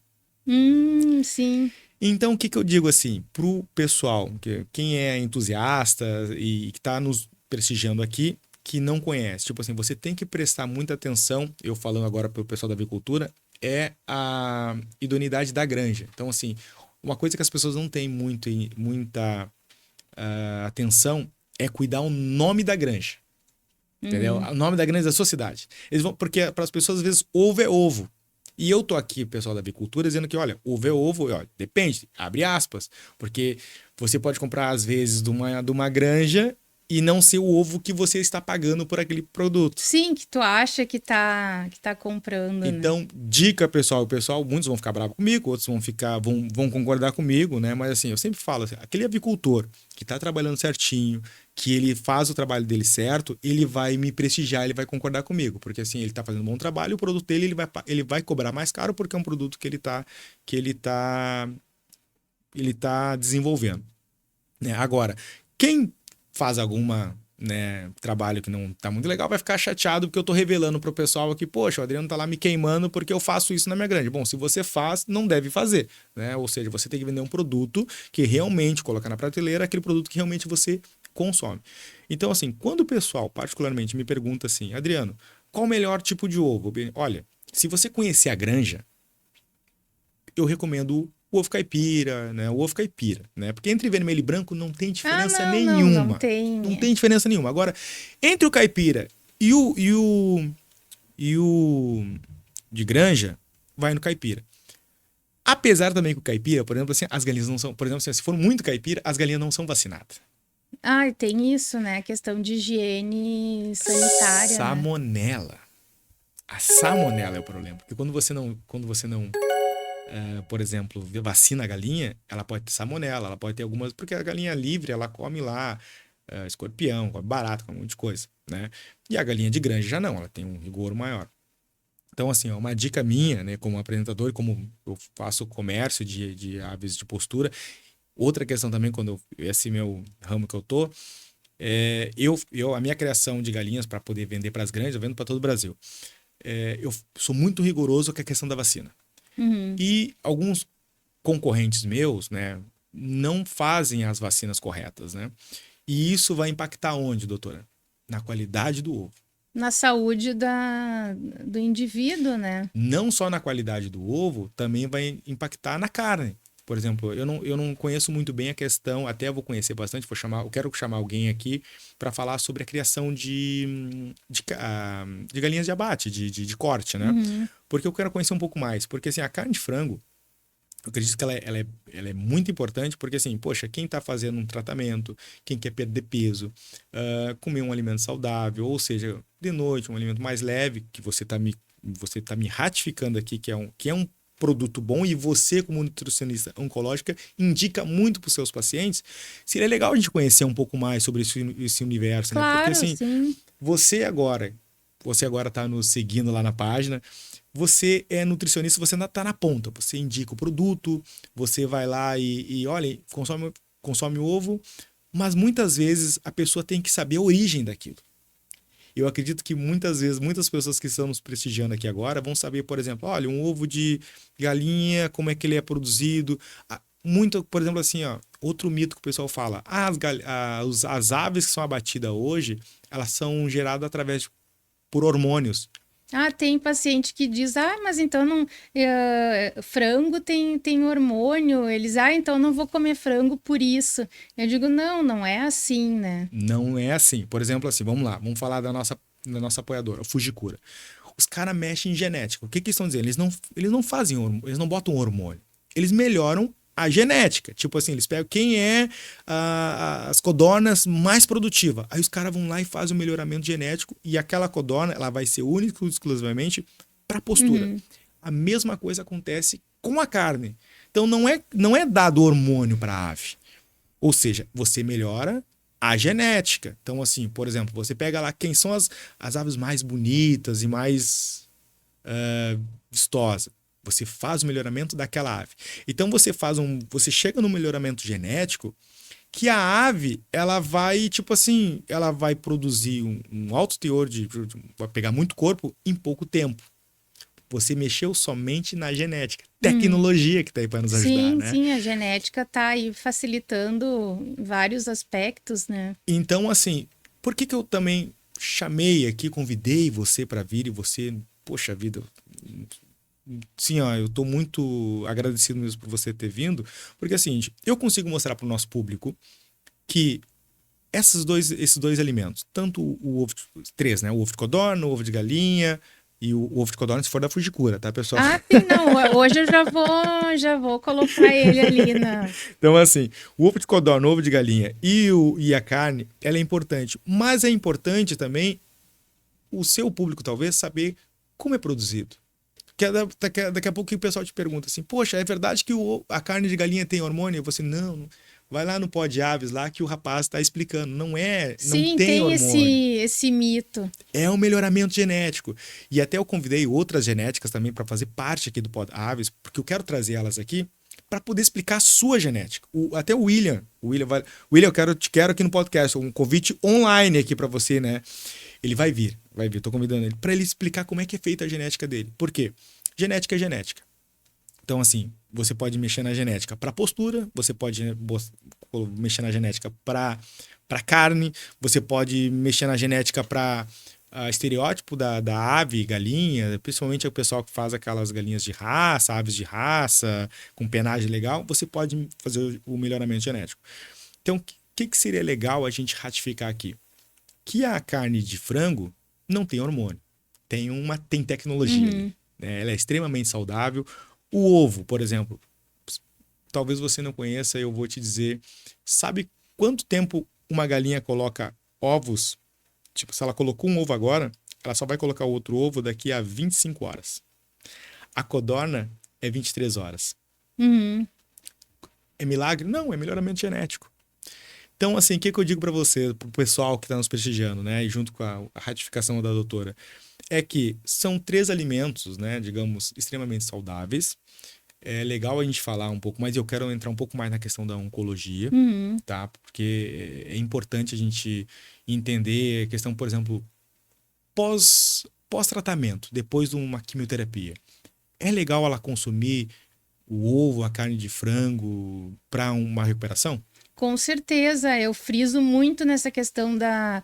Sim. Então, o que eu digo assim, pro pessoal, quem é entusiasta e que tá nos prestigiando aqui, que não conhece, tipo assim, você tem que prestar muita atenção, eu falando agora pro pessoal da avicultura, é a idoneidade da granja. Então, assim, uma coisa que as pessoas não têm muita atenção é cuidar o nome da granja. Entendeu? O nome da granja da sua cidade. Porque para as pessoas, às vezes, ovo é ovo. E eu tô aqui, pessoal da avicultura, dizendo que, olha, ovo é ovo, olha, depende, abre aspas, porque você pode comprar, às vezes, de uma granja e não ser o ovo que você está pagando por aquele produto. Sim, que tu acha que tá comprando, então, né? dica, pessoal, muitos vão ficar bravos comigo, outros vão concordar comigo, né? Mas assim, eu sempre falo, assim, aquele avicultor que está trabalhando certinho, que ele faz o trabalho dele certo, ele vai me prestigiar, ele vai concordar comigo, porque assim, ele está fazendo um bom trabalho e o produto dele ele vai cobrar mais caro porque é um produto que ele tá desenvolvendo, né? Agora, quem faz alguma, né, trabalho que não tá muito legal vai ficar chateado porque eu tô revelando pro pessoal aqui, poxa, o Adriano tá lá me queimando porque eu faço isso na minha granja. Bom, se você faz, não deve fazer, né? Ou seja, você tem que vender um produto que realmente colocar na prateleira, aquele produto que realmente você consome. Então, assim, quando o pessoal, particularmente, me pergunta assim, Adriano, qual o melhor tipo de ovo? Olha, se você conhecer a granja, eu recomendo o ovo caipira, né? O ovo caipira, né? Porque entre vermelho e branco não tem diferença nenhuma. Não tem. Não tem diferença nenhuma. Agora, entre o caipira e o de granja, vai no caipira. Apesar também que o caipira, por exemplo, assim, as galinhas não são, por exemplo, assim, se for muito caipira, as galinhas não são vacinadas. Ah, tem isso, né? A questão de higiene sanitária, né? Salmonela. A salmonela é o problema, porque quando você não, por exemplo, vacina a galinha, ela pode ter salmonela, ela pode ter algumas, porque a galinha livre, ela come lá escorpião, come barata, come um monte de coisa, né? E a galinha de granja já não, ela tem um rigor maior. Então, assim, ó, uma dica minha, né, como apresentador e como eu faço comércio de aves de postura, outra questão também, esse meu ramo que eu tô, a minha criação de galinhas para poder vender para as grandes, eu vendo para todo o Brasil. Eu sou muito rigoroso com a questão da vacina. Uhum. E alguns concorrentes meus, né, não fazem as vacinas corretas, né? E isso vai impactar onde, doutora? Na qualidade do ovo. Na saúde do indivíduo, né? Não só na qualidade do ovo, também vai impactar na carne. Por exemplo, eu não conheço muito bem a questão, até vou conhecer bastante, eu quero chamar alguém aqui para falar sobre a criação de galinhas de abate, de corte, né? Uhum. Porque eu quero conhecer um pouco mais. Porque assim, a carne de frango, eu acredito que ela é muito importante, porque assim, poxa, quem está fazendo um tratamento, quem quer perder peso, comer um alimento saudável, ou seja, de noite, um alimento mais leve, que você tá me ratificando aqui que é um produto bom e você, como nutricionista oncológica, indica muito para os seus pacientes, seria legal a gente conhecer um pouco mais sobre esse universo, Claro, né? Porque assim, sim. você agora está nos seguindo lá na página, você é nutricionista, você está na ponta, você indica o produto, você vai lá e olha, consome o ovo, mas muitas vezes a pessoa tem que saber a origem daquilo. Eu acredito que muitas vezes, muitas pessoas que estão nos prestigiando aqui agora vão saber, por exemplo, olha, um ovo de galinha, como é que ele é produzido. Muito, por exemplo, assim, ó, outro mito que o pessoal fala, as aves que são abatidas hoje, elas são geradas por hormônios. Ah, tem paciente que diz, mas então não, frango tem hormônio, então não vou comer frango por isso. Eu digo, não é assim, né? Não é assim. Por exemplo, assim, vamos lá, vamos falar da nossa apoiadora, a Fujikura. Os caras mexem em genética. O que estão dizendo? Eles não fazem hormônio, eles não botam hormônio. Eles melhoram a genética. Tipo assim, eles pegam quem é as codornas mais produtiva. Aí os caras vão lá e fazem o melhoramento genético e aquela codorna, ela vai ser única e exclusivamente para postura. Uhum. A mesma coisa acontece com a carne. Então não é dado hormônio para a ave. Ou seja, você melhora a genética. Então assim, por exemplo, você pega lá quem são as aves mais bonitas e mais vistosas. Você faz o melhoramento daquela ave. Então você chega no melhoramento genético que a ave, ela vai, tipo assim, ela vai produzir um alto teor vai pegar muito corpo em pouco tempo. Você mexeu somente na genética. Tecnologia que está aí para nos ajudar, né? Sim, a genética está aí facilitando vários aspectos, né? Então, assim, por que eu também chamei aqui, convidei você para vir e você, poxa vida, sim, ó, eu estou muito agradecido mesmo por você ter vindo, porque assim, eu consigo mostrar para o nosso público que esses dois alimentos, tanto o ovo, três, né? O ovo de codorna, o ovo de galinha e o ovo de codorna se for da Fujikura, tá, pessoal? Sim, não, hoje eu já vou colocar ele ali na... Então, assim, o ovo de codorna, o ovo de galinha e a carne, ela é importante, mas é importante também o seu público, talvez, saber como é produzido. Daqui a pouco o pessoal te pergunta assim, poxa, é verdade que a carne de galinha tem hormônio? E você, não, vai lá no Pó de Aves lá que o rapaz está explicando. Não tem hormônio. Esse mito. É um melhoramento genético. E até eu convidei outras genéticas também para fazer parte aqui do Pó de Aves, porque eu quero trazer elas aqui para poder explicar a sua genética. Até o William, eu te quero aqui no podcast, um convite online aqui para você, né? Ele vai vir, tô convidando ele para ele explicar como é que é feita a genética dele. Por quê? Genética é genética. Então, assim, você pode mexer na genética para postura, você pode mexer na genética para carne, você pode mexer na genética para estereótipo da ave, galinha, principalmente o pessoal que faz aquelas galinhas de raça, aves de raça, com penagem legal, você pode fazer o melhoramento genético. Então, o que seria legal a gente ratificar aqui? Que a carne de frango não tem hormônio, tem tecnologia ali, né? Ela é extremamente saudável. O ovo, por exemplo, talvez você não conheça, eu vou te dizer, sabe quanto tempo uma galinha coloca ovos? Tipo, se ela colocou um ovo agora, ela só vai colocar outro ovo daqui a 25 horas. A codorna é 23 horas. É milagre? Não, é melhoramento genético. Então, assim, o que eu digo para você, pro pessoal que está nos prestigiando, né, e junto com a ratificação da doutora, é que são 3 alimentos, né, digamos, extremamente saudáveis. É legal a gente falar um pouco mais, eu quero entrar um pouco mais na questão da oncologia, tá? Porque é importante a gente entender a questão, por exemplo, pós-tratamento, depois de uma quimioterapia. É legal ela consumir o ovo, a carne de frango para uma recuperação? Com certeza, eu friso muito nessa questão da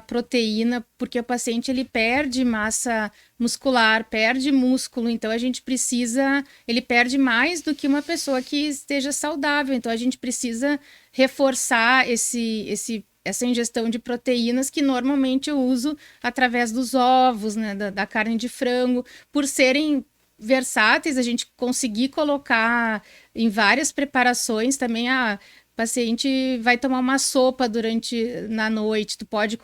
proteína, porque o paciente ele perde massa muscular, perde músculo, então a gente precisa, ele perde mais do que uma pessoa que esteja saudável, então a gente precisa reforçar essa ingestão de proteínas que normalmente eu uso através dos ovos, né, da carne de frango, por serem versáteis, a gente conseguir colocar em várias preparações também o paciente vai tomar uma sopa na noite, tu pode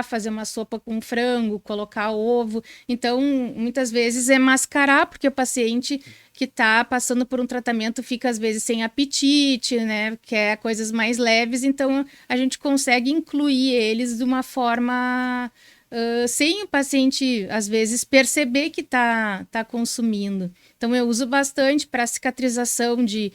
fazer uma sopa com frango, colocar ovo. Então, muitas vezes é mascarar, porque o paciente que está passando por um tratamento fica às vezes sem apetite, né? Quer coisas mais leves, então a gente consegue incluir eles de uma forma sem o paciente, às vezes, perceber que tá consumindo. Então, eu uso bastante para cicatrização de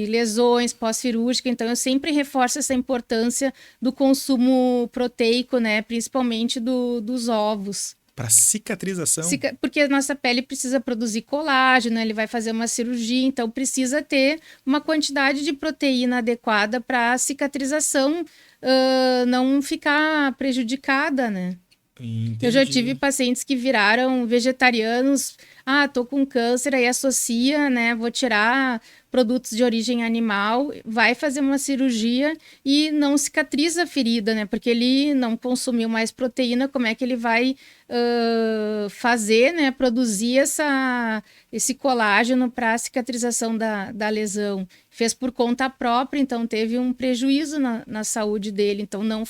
lesões pós-cirúrgicas. Então, eu sempre reforço essa importância do consumo proteico, né? Principalmente dos ovos. Para cicatrização? Porque a nossa pele precisa produzir colágeno, ele vai fazer uma cirurgia, então precisa ter uma quantidade de proteína adequada para a cicatrização não ficar prejudicada, né? Entendi. Eu já tive pacientes que viraram vegetarianos. Tô com câncer, aí associa, né? Vou tirar produtos de origem animal, vai fazer uma cirurgia e não cicatriza a ferida, né? Porque ele não consumiu mais proteína, como é que ele vai fazer, né? Produzir esse colágeno para a cicatrização da lesão. Fez por conta própria, então teve um prejuízo na saúde dele. Então, não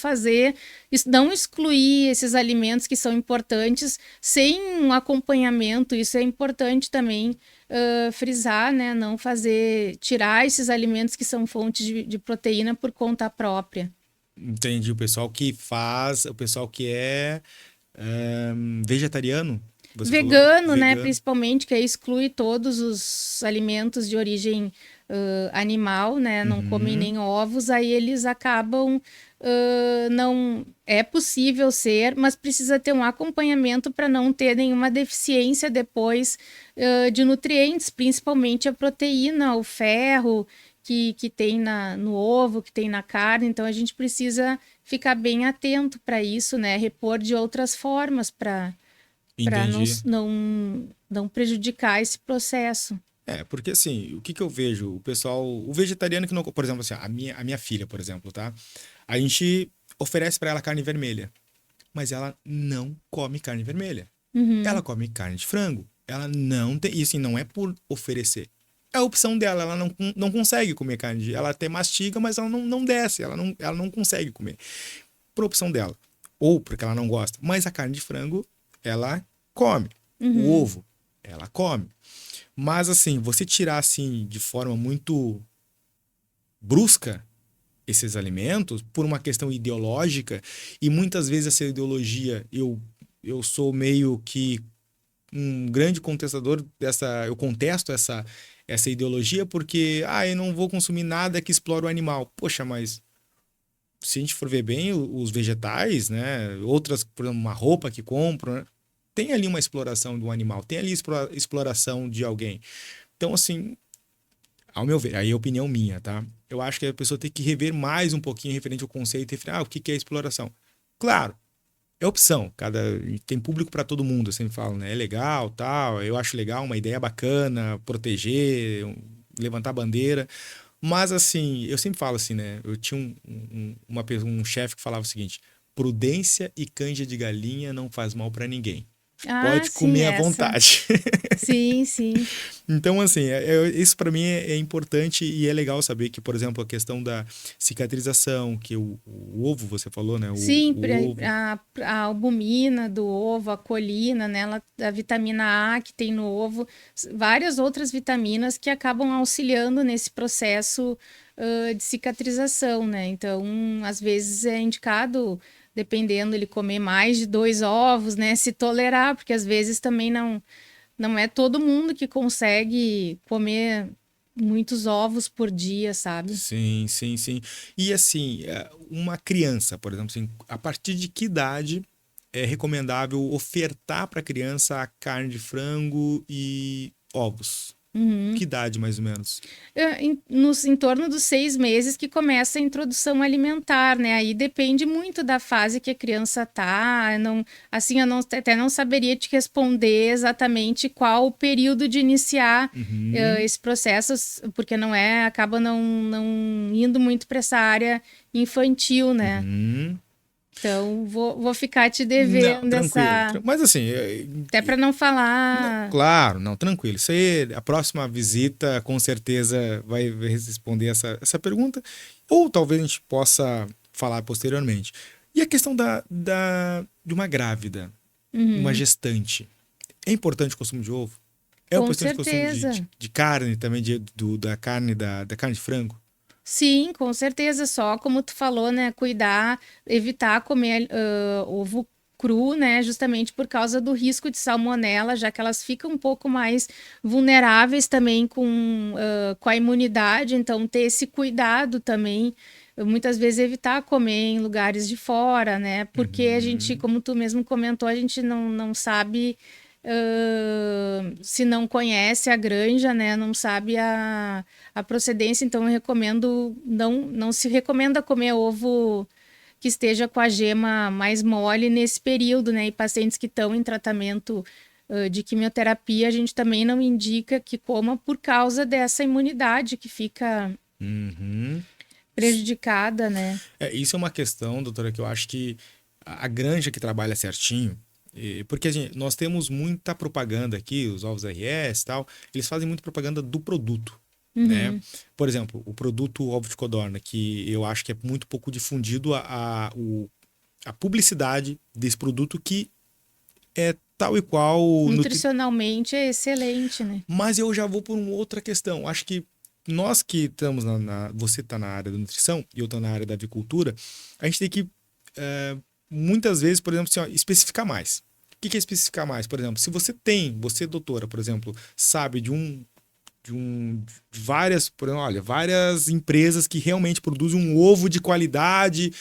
excluir esses alimentos que são importantes sem um acompanhamento, isso é importante também frisar, né? Não tirar esses alimentos que são fontes de proteína por conta própria. Entendi. O pessoal que é vegetariano? Vegano, né? Principalmente, que aí exclui todos os alimentos de origem animal, né? Não comem nem ovos, aí eles acabam não é possível ser, mas precisa ter um acompanhamento para não ter nenhuma deficiência depois de nutrientes, principalmente a proteína, o ferro que tem no ovo, que tem na carne. Então a gente precisa ficar bem atento para isso, né? Repor de outras formas para não prejudicar esse processo. Porque assim, o que eu vejo? O vegetariano que não... Por exemplo, assim, a minha filha, por exemplo, tá? A gente oferece para ela carne vermelha, mas ela não come carne vermelha. Ela come carne de frango. Ela não tem... E assim, não é por oferecer. É a opção dela, ela não consegue comer carne. Ela até mastiga, mas ela não desce, ela não consegue comer. Por opção dela. Ou porque ela não gosta. Mas a carne de frango, ela come. O ovo, ela come. Mas, assim, você tirar, assim, de forma muito brusca esses alimentos por uma questão ideológica, e muitas vezes essa ideologia, eu sou meio que um grande contestador eu contesto essa ideologia porque, eu não vou consumir nada que explore o animal. Poxa, mas se a gente for ver bem, os vegetais, né, outras, por exemplo, uma roupa que compro, né, tem ali uma exploração do animal, tem ali exploração de alguém. Então, assim, ao meu ver, aí é opinião minha, tá? Eu acho que a pessoa tem que rever mais um pouquinho referente ao conceito, referente, o que é exploração? Claro, é opção, tem público para todo mundo, eu sempre falo, né? É legal, tal, eu acho legal, uma ideia bacana, proteger, levantar bandeira, mas assim, eu sempre falo assim, né? Eu tinha um chefe que falava o seguinte: prudência e canja de galinha não faz mal para ninguém. Ah, Pode sim, comer à essa. vontade. Sim, sim. Então, assim, isso para mim é importante e é legal saber que, por exemplo, a questão da cicatrização, que o ovo, você falou, né? Sim, O ovo. a albumina do ovo, a colina, né, a vitamina A que tem no ovo, várias outras vitaminas que acabam auxiliando nesse processo de cicatrização, né? Então, às vezes é indicado, dependendo, ele comer mais de 2 ovos, né? Se tolerar, porque às vezes também não é todo mundo que consegue comer muitos ovos por dia, sabe? Sim, sim, sim. E assim, uma criança, por exemplo, assim, a partir de que idade é recomendável ofertar para a criança a carne de frango e ovos? Uhum. Que idade, mais ou menos? Em torno dos 6 meses que começa a introdução alimentar, né? Aí depende muito da fase que a criança tá. Assim, eu até não saberia te responder exatamente qual o período de iniciar Uhum, esse processo, porque acaba não indo muito para essa área infantil, né? uhum. Então, vou ficar te Não, devendo tranquilo. essa. Mas assim, Até para não falar. claro, não, tranquilo. Isso aí, a próxima visita com certeza vai responder essa pergunta. Ou talvez a gente possa falar posteriormente. E a questão de uma grávida, uma Uhum, gestante. É importante o consumo de ovo? É com importante o consumo certeza. de carne também, da carne de frango? Sim, com certeza. Só como tu falou, né? Cuidar, evitar comer ovo cru, né? Justamente por causa do risco de salmonela, já que elas ficam um pouco mais vulneráveis também com a imunidade. Então, ter esse cuidado também. Muitas vezes evitar comer em lugares de fora, né? Porque a gente, Uhum. como tu mesmo comentou, a gente não sabe. Se não conhece a granja, né, não sabe a procedência, então eu recomendo, não se recomenda comer ovo que esteja com a gema mais mole nesse período, né? E pacientes que estão em tratamento de quimioterapia, a gente também não indica que coma por causa dessa imunidade que fica Uhum. prejudicada, né? Isso é uma questão, doutora, que eu acho que a granja que trabalha certinho, porque nós temos muita propaganda aqui, os ovos RS e tal, eles fazem muita propaganda do produto, né? Uhum. Por exemplo, o produto ovo de codorna, que eu acho que é muito pouco difundido a publicidade desse produto que é tal e qual. Nutricionalmente é excelente, né? Mas eu já vou por uma outra questão. Acho que nós que estamos você está na área da nutrição e eu estou na área da avicultura, a gente tem que muitas vezes, por exemplo, assim, ó, especificar mais. O que é especificar mais? Por exemplo, se você doutora, por exemplo, sabe de várias, por exemplo, olha, várias empresas que realmente produzem um ovo de qualidade,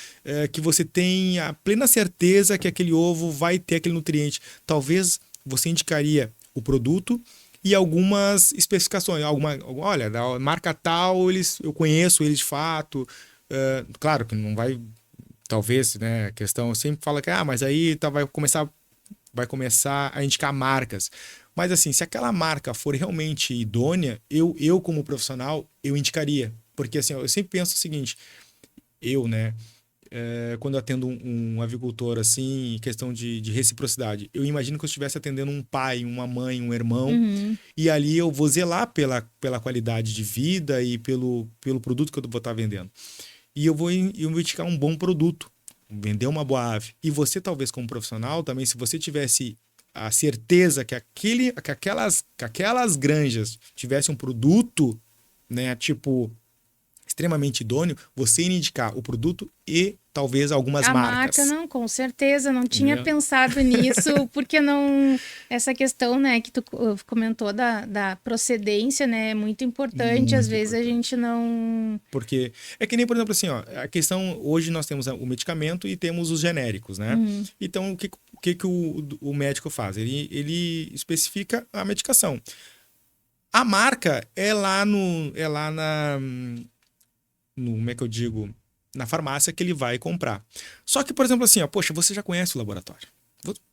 que você tem a plena certeza que aquele ovo vai ter aquele nutriente. Talvez você indicaria o produto e algumas especificações. Olha, da marca tal, eu conheço eles de fato. Claro que não vai, talvez, né? A questão sempre fala que, mas aí vai começar a indicar marcas. Mas assim, se aquela marca for realmente idônea, eu como profissional, eu indicaria. Porque assim, eu sempre penso o seguinte, né, quando eu atendo um avicultor assim, em questão de reciprocidade, eu imagino que eu estivesse atendendo um pai, uma mãe, um irmão, Uhum. e ali eu vou zelar pela qualidade de vida e pelo produto que eu vou estar vendendo. E eu vou indicar um bom produto, vender uma boa ave. E você, talvez, como profissional, também, se você tivesse a certeza que aquelas granjas tivessem um produto, né, tipo, extremamente idôneo, você ia indicar o produto e talvez algumas A marca, marcas. não, com certeza, não tinha Entendeu? pensado nisso, porque não. Essa questão, né, que tu comentou da procedência, né, é muito importante. Às Muito vezes a importante. gente não. Porque é que nem, por exemplo, assim, ó, a questão, hoje nós temos o medicamento e temos os genéricos, né? Uhum. Então, o médico faz? Ele especifica a medicação. A marca é lá como é que eu digo? Na farmácia que ele vai comprar. Só que, por exemplo, assim, ó, poxa, você já conhece o laboratório.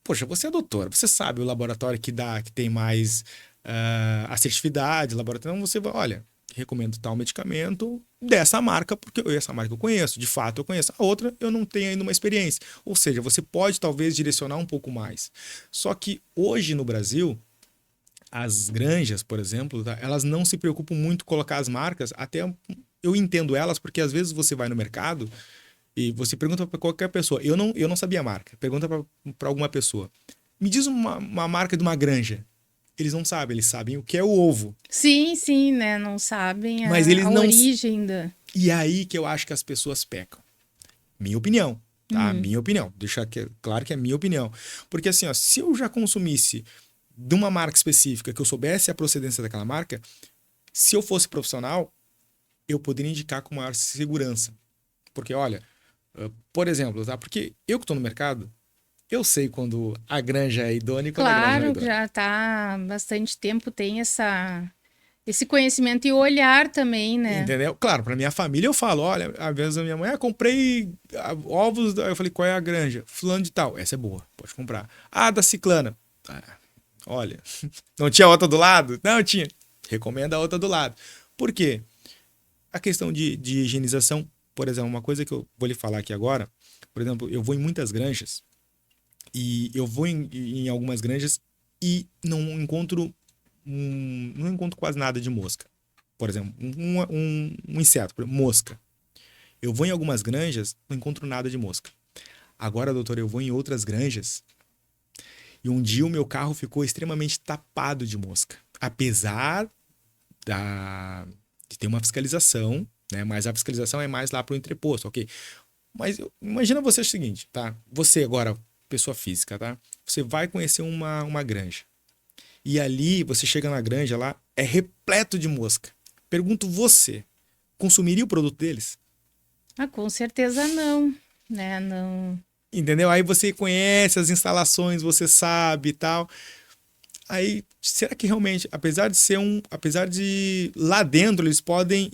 Poxa, você é doutora, você sabe o laboratório que tem mais assertividade, laboratório. Então você vai, olha, recomendo tal medicamento dessa marca, porque essa marca eu conheço, de fato eu conheço. A outra eu não tenho ainda uma experiência. Ou seja, você pode talvez direcionar um pouco mais. Só que hoje no Brasil, as granjas, por exemplo, tá, elas não se preocupam muito em colocar as marcas, até eu entendo elas, porque às vezes você vai no mercado e você pergunta para qualquer pessoa. Eu não sabia a marca. Pergunta para alguma pessoa. Me diz uma marca de uma granja. Eles não sabem, eles sabem o que é o ovo. Sim, sim, né? Não sabem Mas eles a não. origem da. E é aí que eu acho que as pessoas pecam. Minha opinião, tá? Minha opinião. Deixar claro que é minha opinião. Porque assim, ó, se eu já consumisse de uma marca específica, que eu soubesse a procedência daquela marca, se eu fosse profissional, eu poderia indicar com maior segurança. Porque, olha, por exemplo, tá? Porque eu que estou no mercado, eu sei quando a granja é idônea e quando a granja não é Claro que idônea. já está há bastante tempo, tem esse conhecimento e olhar também, né? Entendeu? Claro, para minha família eu falo, olha, às vezes a minha mãe, comprei ovos, eu falei, qual é a granja? Fulano de tal, essa é boa, pode comprar. Ah, da ciclana. Olha, não tinha outra do lado? Não, tinha. Recomenda a outra do lado. Por quê? A questão de higienização, por exemplo, uma coisa que eu vou lhe falar aqui agora, por exemplo, eu vou em muitas granjas e eu vou em algumas granjas e não encontro quase nada de mosca. Por exemplo, um inseto, por exemplo, mosca. Eu vou em algumas granjas, não encontro nada de mosca. Agora, doutor, eu vou em outras granjas e um dia o meu carro ficou extremamente tapado de mosca. Apesar de ter uma fiscalização, né? Mas a fiscalização é mais lá para o entreposto, ok? Mas imagina você o seguinte, tá? Você agora, pessoa física, tá? Você vai conhecer uma granja. E ali, você chega na granja lá, é repleto de mosca. Pergunto você, consumiria o produto deles? Ah, com certeza não, né? Não. Entendeu? Aí você conhece as instalações, você sabe e tal. Aí, será que realmente, apesar de lá dentro eles podem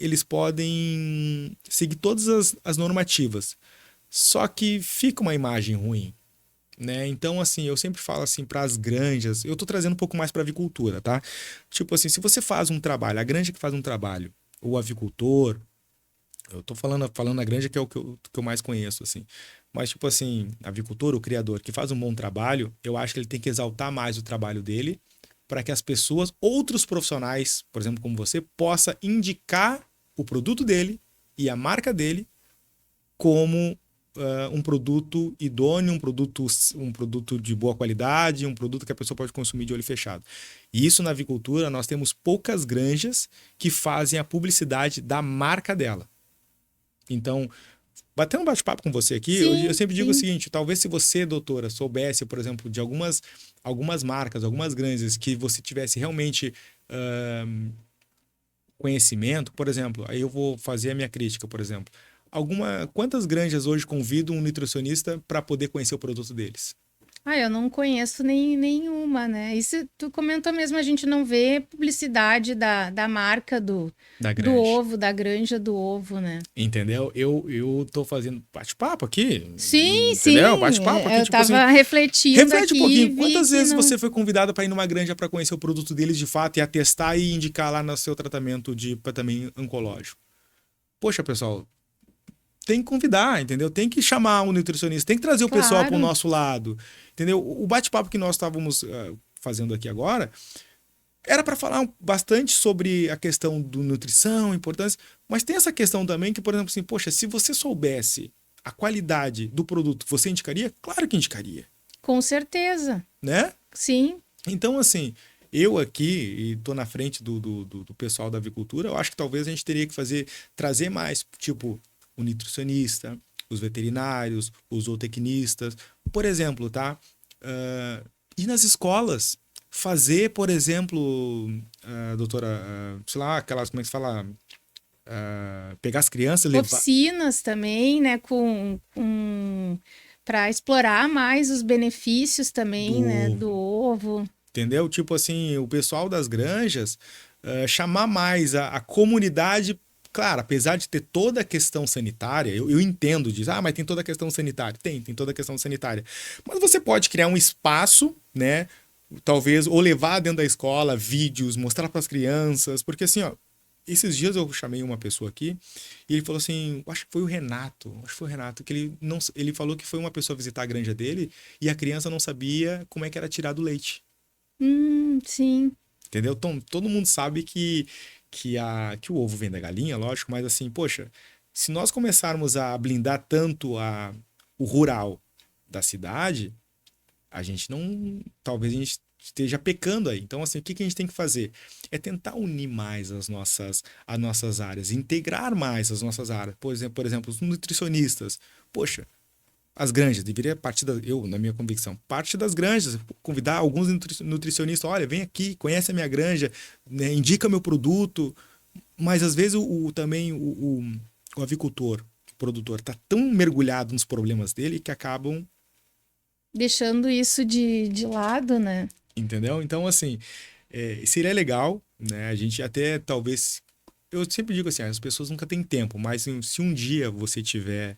seguir todas as normativas, só que fica uma imagem ruim, né? Então, assim, eu sempre falo assim para as granjas, eu tô trazendo um pouco mais para avicultura, tá? Tipo assim, se você faz um trabalho, a granja que faz um trabalho, o avicultor, eu tô falando a granja que é o que eu mais conheço, assim. Mas, tipo assim, avicultor, o criador que faz um bom trabalho, eu acho que ele tem que exaltar mais o trabalho dele para que as pessoas, outros profissionais, por exemplo, como você, possa indicar o produto dele e a marca dele como um produto idôneo, um produto de boa qualidade, um produto que a pessoa pode consumir de olho fechado. E isso na avicultura, nós temos poucas granjas que fazem a publicidade da marca dela. Então, batendo um bate-papo com você aqui, eu Sim, sempre digo o sim. seguinte, talvez se você, doutora, soubesse, por exemplo, de algumas marcas, algumas granjas que você tivesse realmente conhecimento, por exemplo, aí eu vou fazer a minha crítica, por exemplo. Quantas granjas hoje convidam um nutricionista para poder conhecer o produto deles? Ah, eu não conheço nenhuma, né? Isso tu comentou mesmo, a gente não vê publicidade da marca Da do granja. ovo, da granja do ovo, né? Entendeu? Eu tô fazendo bate-papo aqui, Sim, entendeu? sim. Bate-papo aqui, Eu tipo assim. tava refletindo Reflete um aqui e pouquinho. vi Quantas que vezes não. você foi convidada para ir numa granja para conhecer o produto deles de fato e atestar e indicar lá no seu tratamento de também oncológico? Poxa, pessoal, tem que convidar, entendeu? Tem que chamar um nutricionista, tem que trazer o pessoal para o Claro, nosso lado, entendeu? O bate-papo que nós estávamos fazendo aqui agora era para falar bastante sobre a questão do nutrição, importância, mas tem essa questão também que, por exemplo, assim, poxa, se você soubesse a qualidade do produto, você indicaria? Claro que indicaria, com certeza. né? Sim, Então, assim, eu aqui, e estou na frente do pessoal da avicultura, eu acho que talvez a gente teria que trazer mais, tipo, o nutricionista, os veterinários, os zootecnistas, por exemplo, tá? Ir nas escolas, fazer, por exemplo, doutora, sei lá, aquelas, como é que se fala? Pegar as crianças, levar. oficinas também, né? Com para explorar mais os benefícios também, né? Do Do ovo. Entendeu? Tipo assim, o pessoal das granjas, chamar mais a comunidade. Claro, apesar de ter toda a questão sanitária, eu entendo disso. Mas tem toda a questão sanitária. Tem toda a questão sanitária. Mas você pode criar um espaço, né? Talvez, ou levar dentro da escola vídeos, mostrar para as crianças. Porque assim, ó, esses dias eu chamei uma pessoa aqui e ele falou assim, acho que foi o Renato, que ele falou que foi uma pessoa visitar a granja dele e a criança não sabia como é que era tirado o leite. Sim. Entendeu? Então, todo mundo sabe que o ovo vem da galinha, lógico, mas assim, poxa, se nós começarmos a blindar tanto o rural da cidade, a gente não. Talvez a gente esteja pecando aí. Então, assim, o que a gente tem que fazer? É tentar unir mais as nossas áreas, integrar mais as nossas áreas. Por exemplo, os nutricionistas. Poxa, as granjas, deveria partir na minha convicção, parte das granjas, convidar alguns nutricionistas, olha, vem aqui, conhece a minha granja, né, indica meu produto, mas às vezes também o avicultor, o produtor, está tão mergulhado nos problemas dele que acabam... Deixando isso de lado, né? Entendeu? Então, assim, seria legal, né, a gente até talvez... Eu sempre digo assim, as pessoas nunca têm tempo, mas se um dia você tiver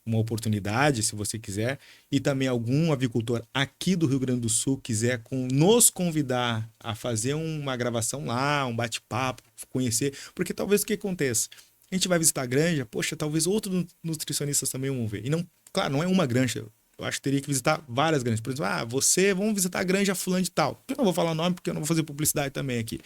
uma oportunidade, se você quiser, e também algum avicultor aqui do Rio Grande do Sul quiser nos convidar a fazer uma gravação lá, um bate-papo, conhecer, porque talvez o que aconteça? A gente vai visitar a granja, poxa, talvez outros nutricionistas também vão ver. E não, claro, não é uma granja. Eu acho que teria que visitar várias granjas. Por exemplo, vamos visitar a granja fulano de tal. Eu não vou falar o nome porque eu não vou fazer publicidade também aqui.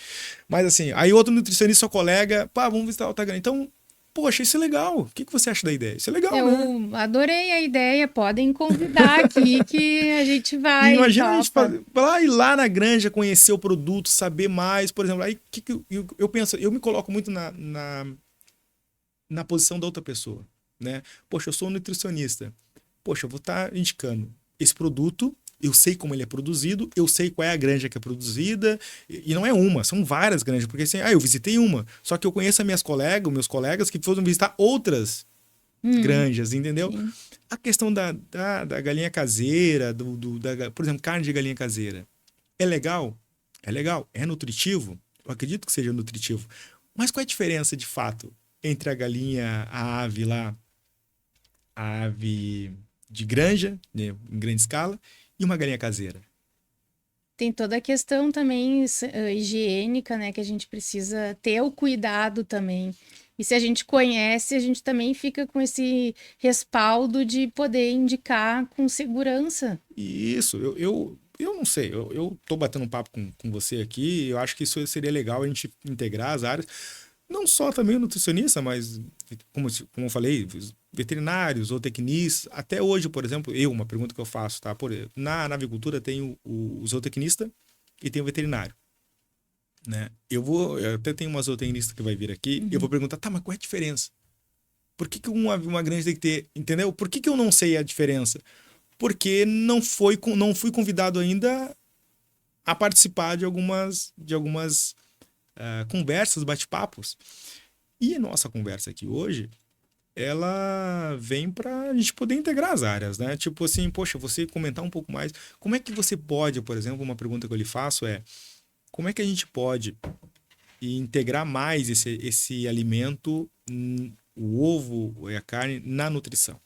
Mas assim, aí outro nutricionista, seu colega, vamos visitar outra granja. Então, poxa, isso é legal. O que você acha da ideia? Isso é legal, né? Eu adorei a ideia. Podem convidar aqui que a gente vai. Imagina a gente ir lá na granja, conhecer o produto, saber mais. Por exemplo, aí que eu penso, eu me coloco muito na posição da outra pessoa, né? Poxa, eu sou um nutricionista. Poxa, eu vou estar indicando esse produto, eu sei como ele é produzido, eu sei qual é a granja que é produzida, e não é uma, são várias granjas, porque assim, eu visitei uma, só que eu conheço meus colegas que foram visitar outras granjas, entendeu? Sim. A questão da galinha caseira, por exemplo, carne de galinha caseira, é legal? É legal. É nutritivo? Eu acredito que seja nutritivo. Mas qual é a diferença, de fato, entre a galinha, a ave lá, a ave de granja, né, em grande escala, e uma galinha caseira? Tem toda a questão também higiênica, né? Que a gente precisa ter o cuidado também. E se a gente conhece, a gente também fica com esse respaldo de poder indicar com segurança. Isso, eu não sei, eu tô batendo um papo com você aqui, eu acho que isso seria legal a gente integrar as áreas, não só também o nutricionista, mas, como eu falei, veterinários, ou tecnistas. Até hoje, por exemplo, uma pergunta que eu faço, tá? Na avicultura tem o zootecnista e tem o veterinário, né? Eu até tenho uma zootecnista que vai vir aqui, eu vou perguntar, tá, mas qual é a diferença? Por que uma granja tem que ter, entendeu? Por que eu não sei a diferença? Porque não fui convidado ainda a participar de algumas conversas, bate-papos. E a nossa conversa aqui hoje, ela vem para a gente poder integrar as áreas, né? Tipo assim, poxa, você comentar um pouco mais. Como é que você pode, por exemplo, uma pergunta que eu lhe faço é: como é que a gente pode integrar mais esse alimento, o ovo e a carne, na nutrição?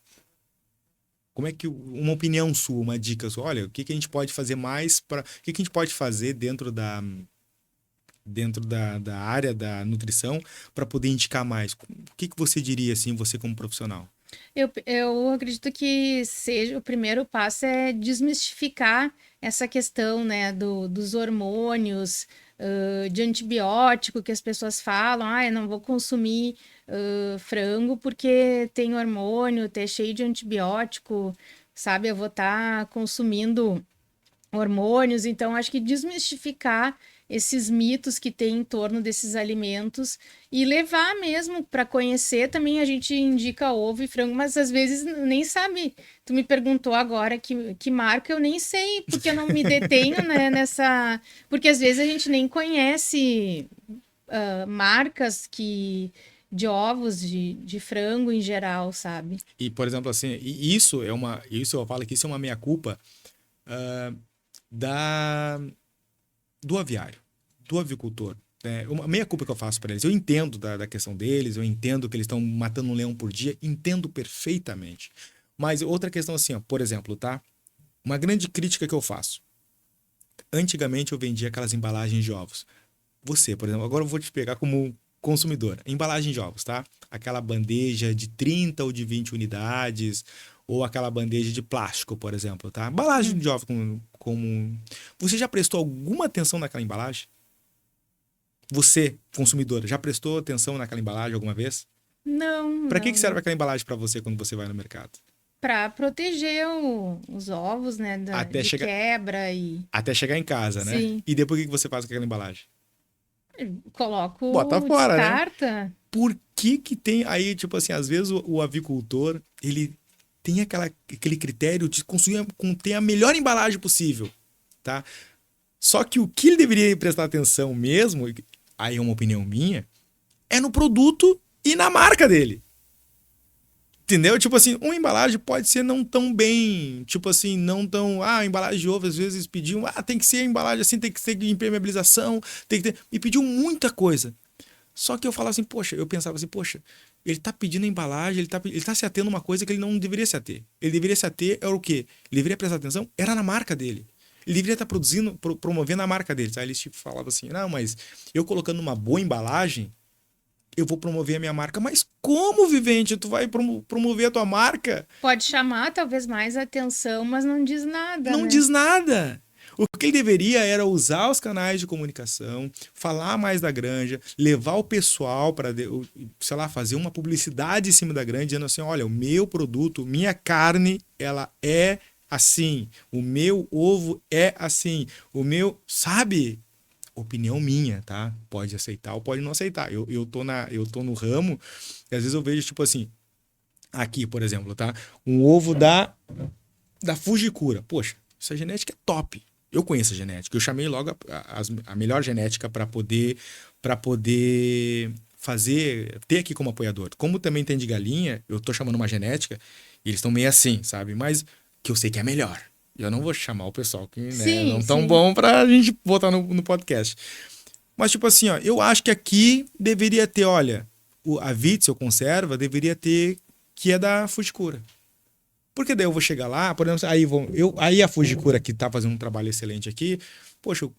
Como é que, uma opinião sua, uma dica sua, olha, o que a gente pode fazer mais para, o que a gente pode fazer dentro da área da nutrição para poder indicar mais? O que você diria, assim, você como profissional? Eu acredito que seja o primeiro passo é desmistificar essa questão, né, dos hormônios, de antibiótico que as pessoas falam, eu não vou consumir frango porque tem hormônio, é cheio de antibiótico, sabe? Eu vou estar consumindo hormônios, então acho que desmistificar esses mitos que tem em torno desses alimentos e levar mesmo para conhecer. Também a gente indica ovo e frango, mas às vezes nem sabe. Tu me perguntou agora que marca, eu nem sei, porque eu não me detenho, né, nessa... Porque às vezes a gente nem conhece marcas de ovos, de frango em geral, sabe? E, por exemplo, assim, isso eu falo que isso é uma meia-culpa do aviário, do avicultor. uma meia culpa que eu faço para eles. Eu entendo da questão deles, eu entendo que eles estão matando um leão por dia, entendo perfeitamente. Mas outra questão assim, ó, por exemplo, tá? Uma grande crítica que eu faço. Antigamente eu vendia aquelas embalagens de ovos. Você, por exemplo, agora eu vou te pegar como consumidor. Embalagem de ovos, tá? Aquela bandeja de 30 ou de 20 unidades, ou aquela bandeja de plástico, por exemplo, tá? Embalagem de ovos como... Você já prestou alguma atenção naquela embalagem? Você, consumidora, já prestou atenção naquela embalagem alguma vez? Não, Para que não. serve aquela embalagem para você quando você vai no mercado? Para proteger os ovos, né, Até de chegar, quebra e... até chegar em casa, né? Sim. E depois o que você faz com aquela embalagem? Bota Bota fora, né? descarta. Por que tem aí, tipo assim, às vezes o avicultor, ele tem aquele critério de consumir, ter a melhor embalagem possível, tá? Só que o que ele deveria prestar atenção mesmo, aí é uma opinião minha, é no produto e na marca dele. Entendeu? Tipo assim, uma embalagem pode ser não tão bem, tipo assim, não tão... Ah, embalagem de ovo, às vezes pediam, tem que ser embalagem assim, tem que ser de impermeabilização, tem que ter... E pediu muita coisa. Só que eu falava assim, poxa, eu pensava assim, poxa, ele tá pedindo a embalagem, ele tá se atendo a uma coisa que ele não deveria se ater. Ele deveria se ater, era o quê? Ele deveria prestar atenção, era na marca dele. Ele deveria estar produzindo, promovendo a marca dele. Aí eles tipo, falavam assim, não, mas eu colocando uma boa embalagem, eu vou promover a minha marca. Mas como, Vivente, tu vai promover a tua marca? Pode chamar talvez mais atenção, mas não diz nada, Não né? diz nada. O que ele deveria era usar os canais de comunicação, falar mais da granja, levar o pessoal para, sei lá, fazer uma publicidade em cima da granja, dizendo assim, olha, o meu produto, minha carne, ela é assim, o meu ovo é assim, o meu, sabe? Opinião minha, tá? Pode aceitar ou pode não aceitar. Eu tô no ramo e às vezes eu vejo, tipo assim, aqui, por exemplo, tá? Um ovo da Fujikura. Poxa, essa genética é top. Eu conheço a genética. Eu chamei logo a melhor genética para poder fazer, ter aqui como apoiador. Como também tem de galinha, eu tô chamando uma genética e eles estão meio assim, sabe? Mas que eu sei que é melhor. Eu não vou chamar o pessoal que, né, Sim, não tão sim. bom pra gente botar no podcast. Mas, tipo assim, ó, eu acho que aqui deveria ter, olha, a Witzel conserva deveria ter que é da Fujikura. Porque daí eu vou chegar lá, por exemplo, aí a Fujikura que tá fazendo um trabalho excelente aqui, poxa, o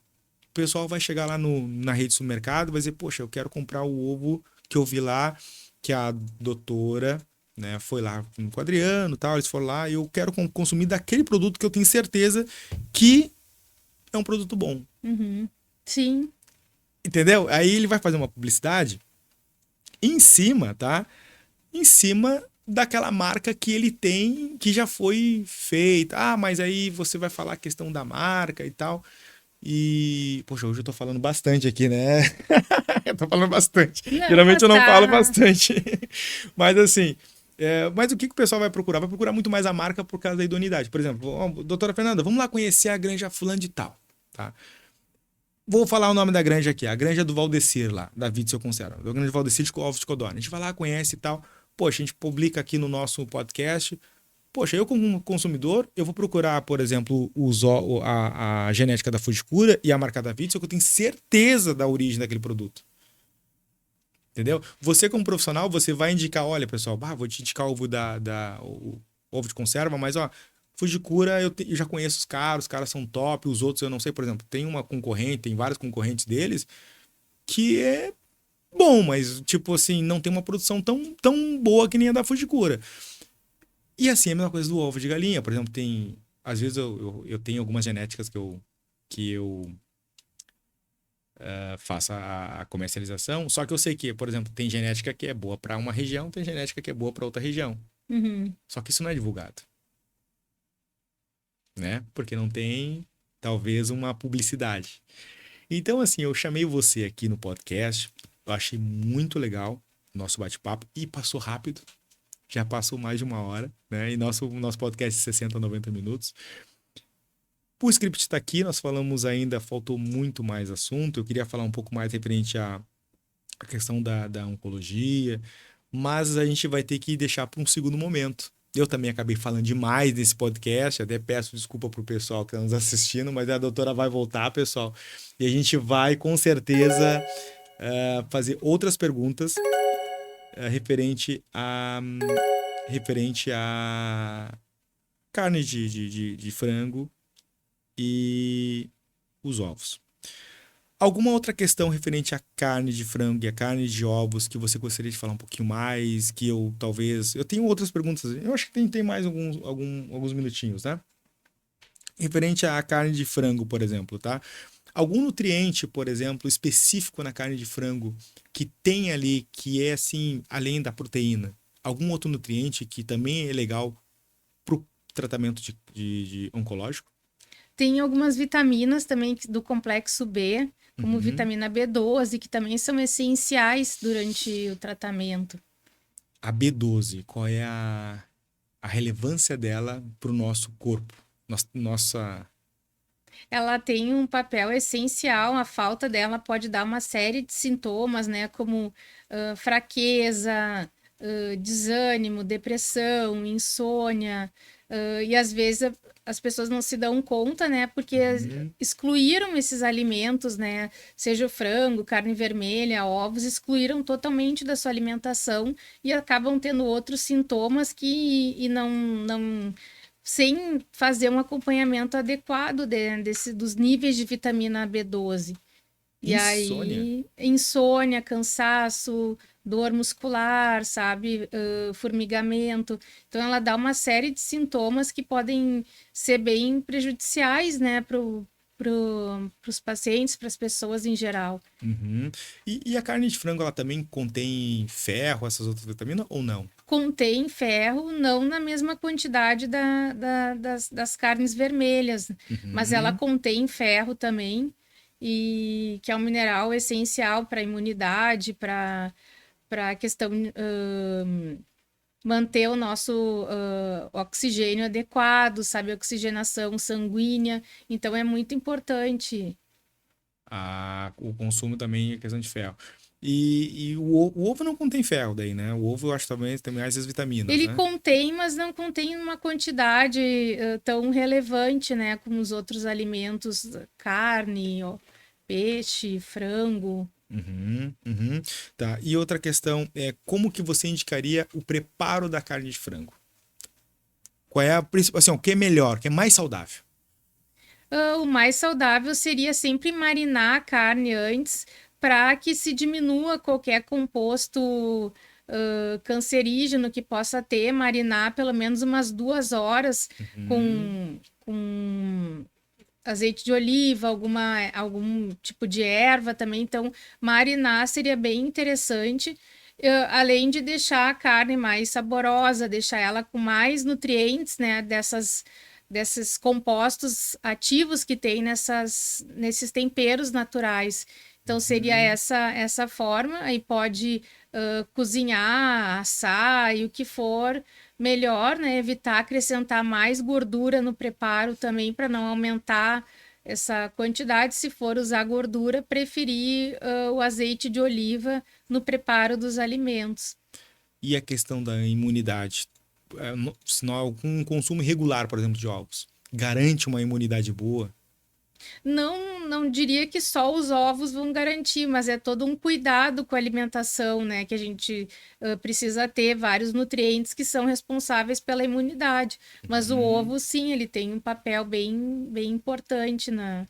pessoal vai chegar lá na rede do supermercado e vai dizer, poxa, eu quero comprar o ovo que eu vi lá, que a doutora, né, foi lá com o Adriano e tal, eles foram lá, e eu quero consumir daquele produto que eu tenho certeza que é um produto bom. Uhum. Sim. Entendeu? Aí ele vai fazer uma publicidade em cima, tá? Em cima daquela marca que ele tem, que já foi feita. Ah, mas aí você vai falar a questão da marca e tal. E, poxa, hoje eu tô falando bastante aqui, né? Eu tô falando bastante. Não, Geralmente eu não tá. falo bastante. Mas assim, mas o que o pessoal vai procurar? Vai procurar muito mais a marca por causa da idoneidade. Por exemplo, doutora Fernanda, vamos lá conhecer a granja fulano de tal, tá? Vou falar o nome da granja aqui, a granja do Valdecir lá, da Witzel Conserva. Da granja do Valdecir de Ovos de Codorna. A gente vai lá, conhece e tal. Poxa, a gente publica aqui no nosso podcast. Poxa, eu como consumidor, eu vou procurar, por exemplo, a genética da Fujikura e a marca da Witzel, que eu tenho certeza da origem daquele produto. Entendeu? Você como profissional, você vai indicar, olha, pessoal, vou te indicar o ovo de conserva, mas ó, Fujikura eu já conheço os caras são top, os outros eu não sei, por exemplo, tem uma concorrente, tem vários concorrentes deles, que é bom, mas tipo assim, não tem uma produção tão boa que nem a da Fujikura. E assim, a mesma coisa do ovo de galinha, por exemplo, às vezes eu tenho algumas genéticas que eu faço a comercialização, só que eu sei que, por exemplo, tem genética que é boa para uma região, tem genética que é boa para outra região. Uhum. Só que isso não é divulgado, né? Porque não tem, talvez, uma publicidade. Então, assim, eu chamei você aqui no podcast, eu achei muito legal o nosso bate-papo e passou rápido, já passou mais de 1 hora, né? E nosso podcast é 60, 90 minutos. O script está aqui, nós falamos ainda, faltou muito mais assunto, eu queria falar um pouco mais referente à questão da oncologia, mas a gente vai ter que deixar para um segundo momento, Eu também acabei falando demais nesse podcast, até peço desculpa pro pessoal que está nos assistindo, mas a doutora vai voltar, pessoal, e a gente vai com certeza fazer outras perguntas referente a carne de frango e os ovos. Alguma outra questão referente à carne de frango e à carne de ovos que você gostaria de falar um pouquinho mais, que eu talvez... Eu tenho outras perguntas, eu acho que tem mais alguns minutinhos, né? Referente à carne de frango, por exemplo, tá? Algum nutriente, por exemplo, específico na carne de frango que tem ali, que é assim, além da proteína, algum outro nutriente que também é legal para o tratamento de oncológico? Tem algumas vitaminas também do complexo B, como Uhum. vitamina B12, que também são essenciais durante o tratamento. A B12, qual é a relevância dela para o nosso corpo? Nossa. Ela tem um papel essencial, a falta dela pode dar uma série de sintomas, né, como fraqueza, desânimo, depressão, insônia, e às vezes as pessoas não se dão conta, né, porque Uhum. excluíram esses alimentos, né, seja o frango, carne vermelha, ovos, excluíram totalmente da sua alimentação e acabam tendo outros sintomas e não sem fazer um acompanhamento adequado dos níveis de vitamina B12. E Insônia? aí, insônia, cansaço, dor muscular, sabe? Formigamento. Então, ela dá uma série de sintomas que podem ser bem prejudiciais, né, para os pacientes, para as pessoas em geral. Uhum. E a carne de frango, ela também contém ferro, essas outras vitaminas, ou não? Contém ferro, não na mesma quantidade das carnes vermelhas, mas ela Uhum. contém ferro também, e que é um mineral essencial para a imunidade, para a questão manter o nosso oxigênio adequado, sabe, oxigenação sanguínea. Então é muito importante. O consumo também é questão de ferro. E o ovo não contém ferro daí, né? O ovo eu acho que também tem mais as vitaminas, Ele né? contém, mas não contém uma quantidade tão relevante, né, como os outros alimentos, carne, ó, peixe, frango. Uhum, uhum. Tá. E outra questão é como que você indicaria o preparo da carne de frango? Qual é a principal, assim, o que é melhor, o que é mais saudável? O mais saudável seria sempre marinar a carne antes, para que se diminua qualquer composto cancerígeno que possa ter, marinar pelo menos umas 2 horas Uhum, com azeite de oliva, algum tipo de erva também. Então, marinar seria bem interessante. Além de deixar a carne mais saborosa, deixar ela com mais nutrientes, né? Desses compostos ativos que tem nesses temperos naturais. Então, seria uhum. essa forma. Aí pode cozinhar, assar e o que for melhor, né? Evitar acrescentar mais gordura no preparo também para não aumentar essa quantidade. Se for usar gordura, preferir o azeite de oliva no preparo dos alimentos. E a questão da imunidade? Se não há algum consumo irregular, por exemplo, de ovos, garante uma imunidade boa? Não diria que só os ovos vão garantir, mas é todo um cuidado com a alimentação, né? Que a gente precisa ter vários nutrientes que são responsáveis pela imunidade. Mas o Uhum. ovo, sim, ele tem um papel bem importante na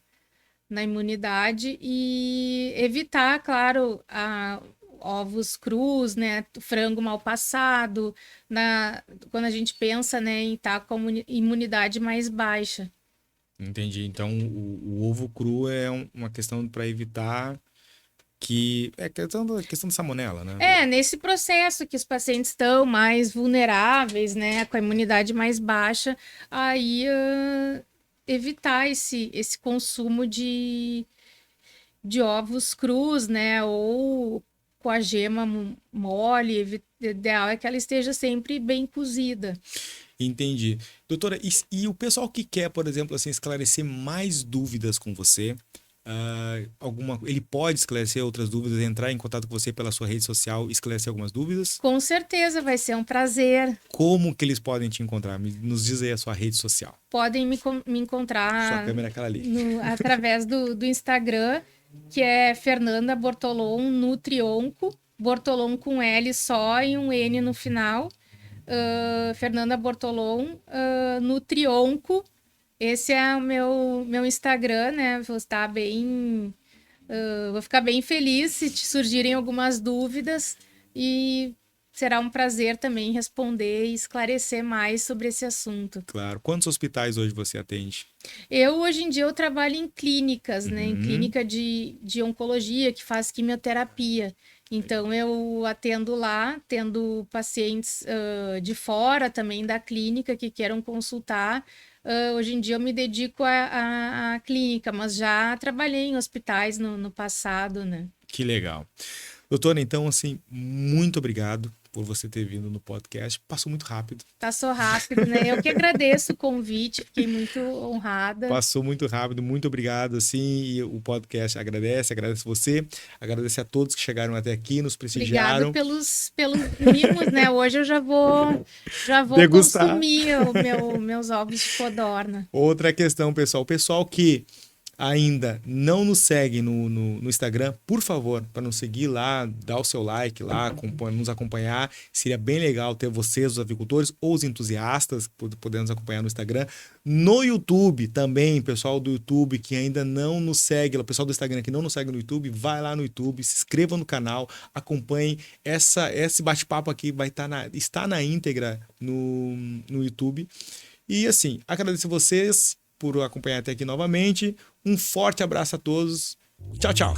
imunidade e evitar, claro, ovos crus, né? Frango mal passado, quando a gente pensa, né, em estar com a imunidade mais baixa. Entendi. Então, o ovo cru é uma questão para evitar que... É questão da salmonela, né? Nesse processo que os pacientes estão mais vulneráveis, né, com a imunidade mais baixa, aí evitar esse consumo de ovos crus, né, ou com a gema mole. O ideal é que ela esteja sempre bem cozida. Entendi. Doutora, e o pessoal que quer, por exemplo, assim, esclarecer mais dúvidas com você, Ele pode esclarecer outras dúvidas, entrar em contato com você pela sua rede social, esclarecer algumas dúvidas? Com certeza, vai ser um prazer. Como que eles podem te encontrar? Nos diz aí a sua rede social. Podem me encontrar Sua câmera é aquela ali. através do Instagram, que é Fernanda Bortolom Nutrionco, Bortolom com L só e um N no final. Fernanda Bortolom Nutrionco. Esse é o meu Instagram, né? Vou estar vou ficar bem feliz se te surgirem algumas dúvidas e será um prazer também responder e esclarecer mais sobre esse assunto. Claro. Quantos hospitais hoje você atende? Hoje em dia, eu trabalho em clínicas, né? Em clínica de oncologia, que faz quimioterapia. Então, eu atendo lá, tendo pacientes de fora também da clínica que queiram consultar. Hoje em dia, eu me dedico à clínica, mas já trabalhei em hospitais no passado, né? Que legal. Doutora, então, assim, muito obrigado por você ter vindo no podcast. Passou muito rápido. Passou rápido, né? Eu que agradeço o convite, fiquei muito honrada. Passou muito rápido, muito obrigado, assim, e o podcast agradece você, agradece a todos que chegaram até aqui, nos prestigiaram. Obrigado pelos mimos, né? Hoje eu já vou degustar. Consumir meus ovos de codorna. Outra questão, pessoal, o pessoal que ainda não nos segue no Instagram, por favor, para nos seguir lá, dá o seu like lá, nos acompanhar. Seria bem legal ter vocês, os avicultores ou os entusiastas, podendo nos acompanhar no Instagram. No YouTube também, pessoal do YouTube que ainda não nos segue, o pessoal do Instagram que não nos segue no YouTube, vai lá no YouTube, se inscreva no canal, acompanhem. Esse bate-papo aqui está na íntegra no YouTube. E assim, agradeço vocês por acompanhar até aqui novamente. Um forte abraço a todos. Tchau, tchau.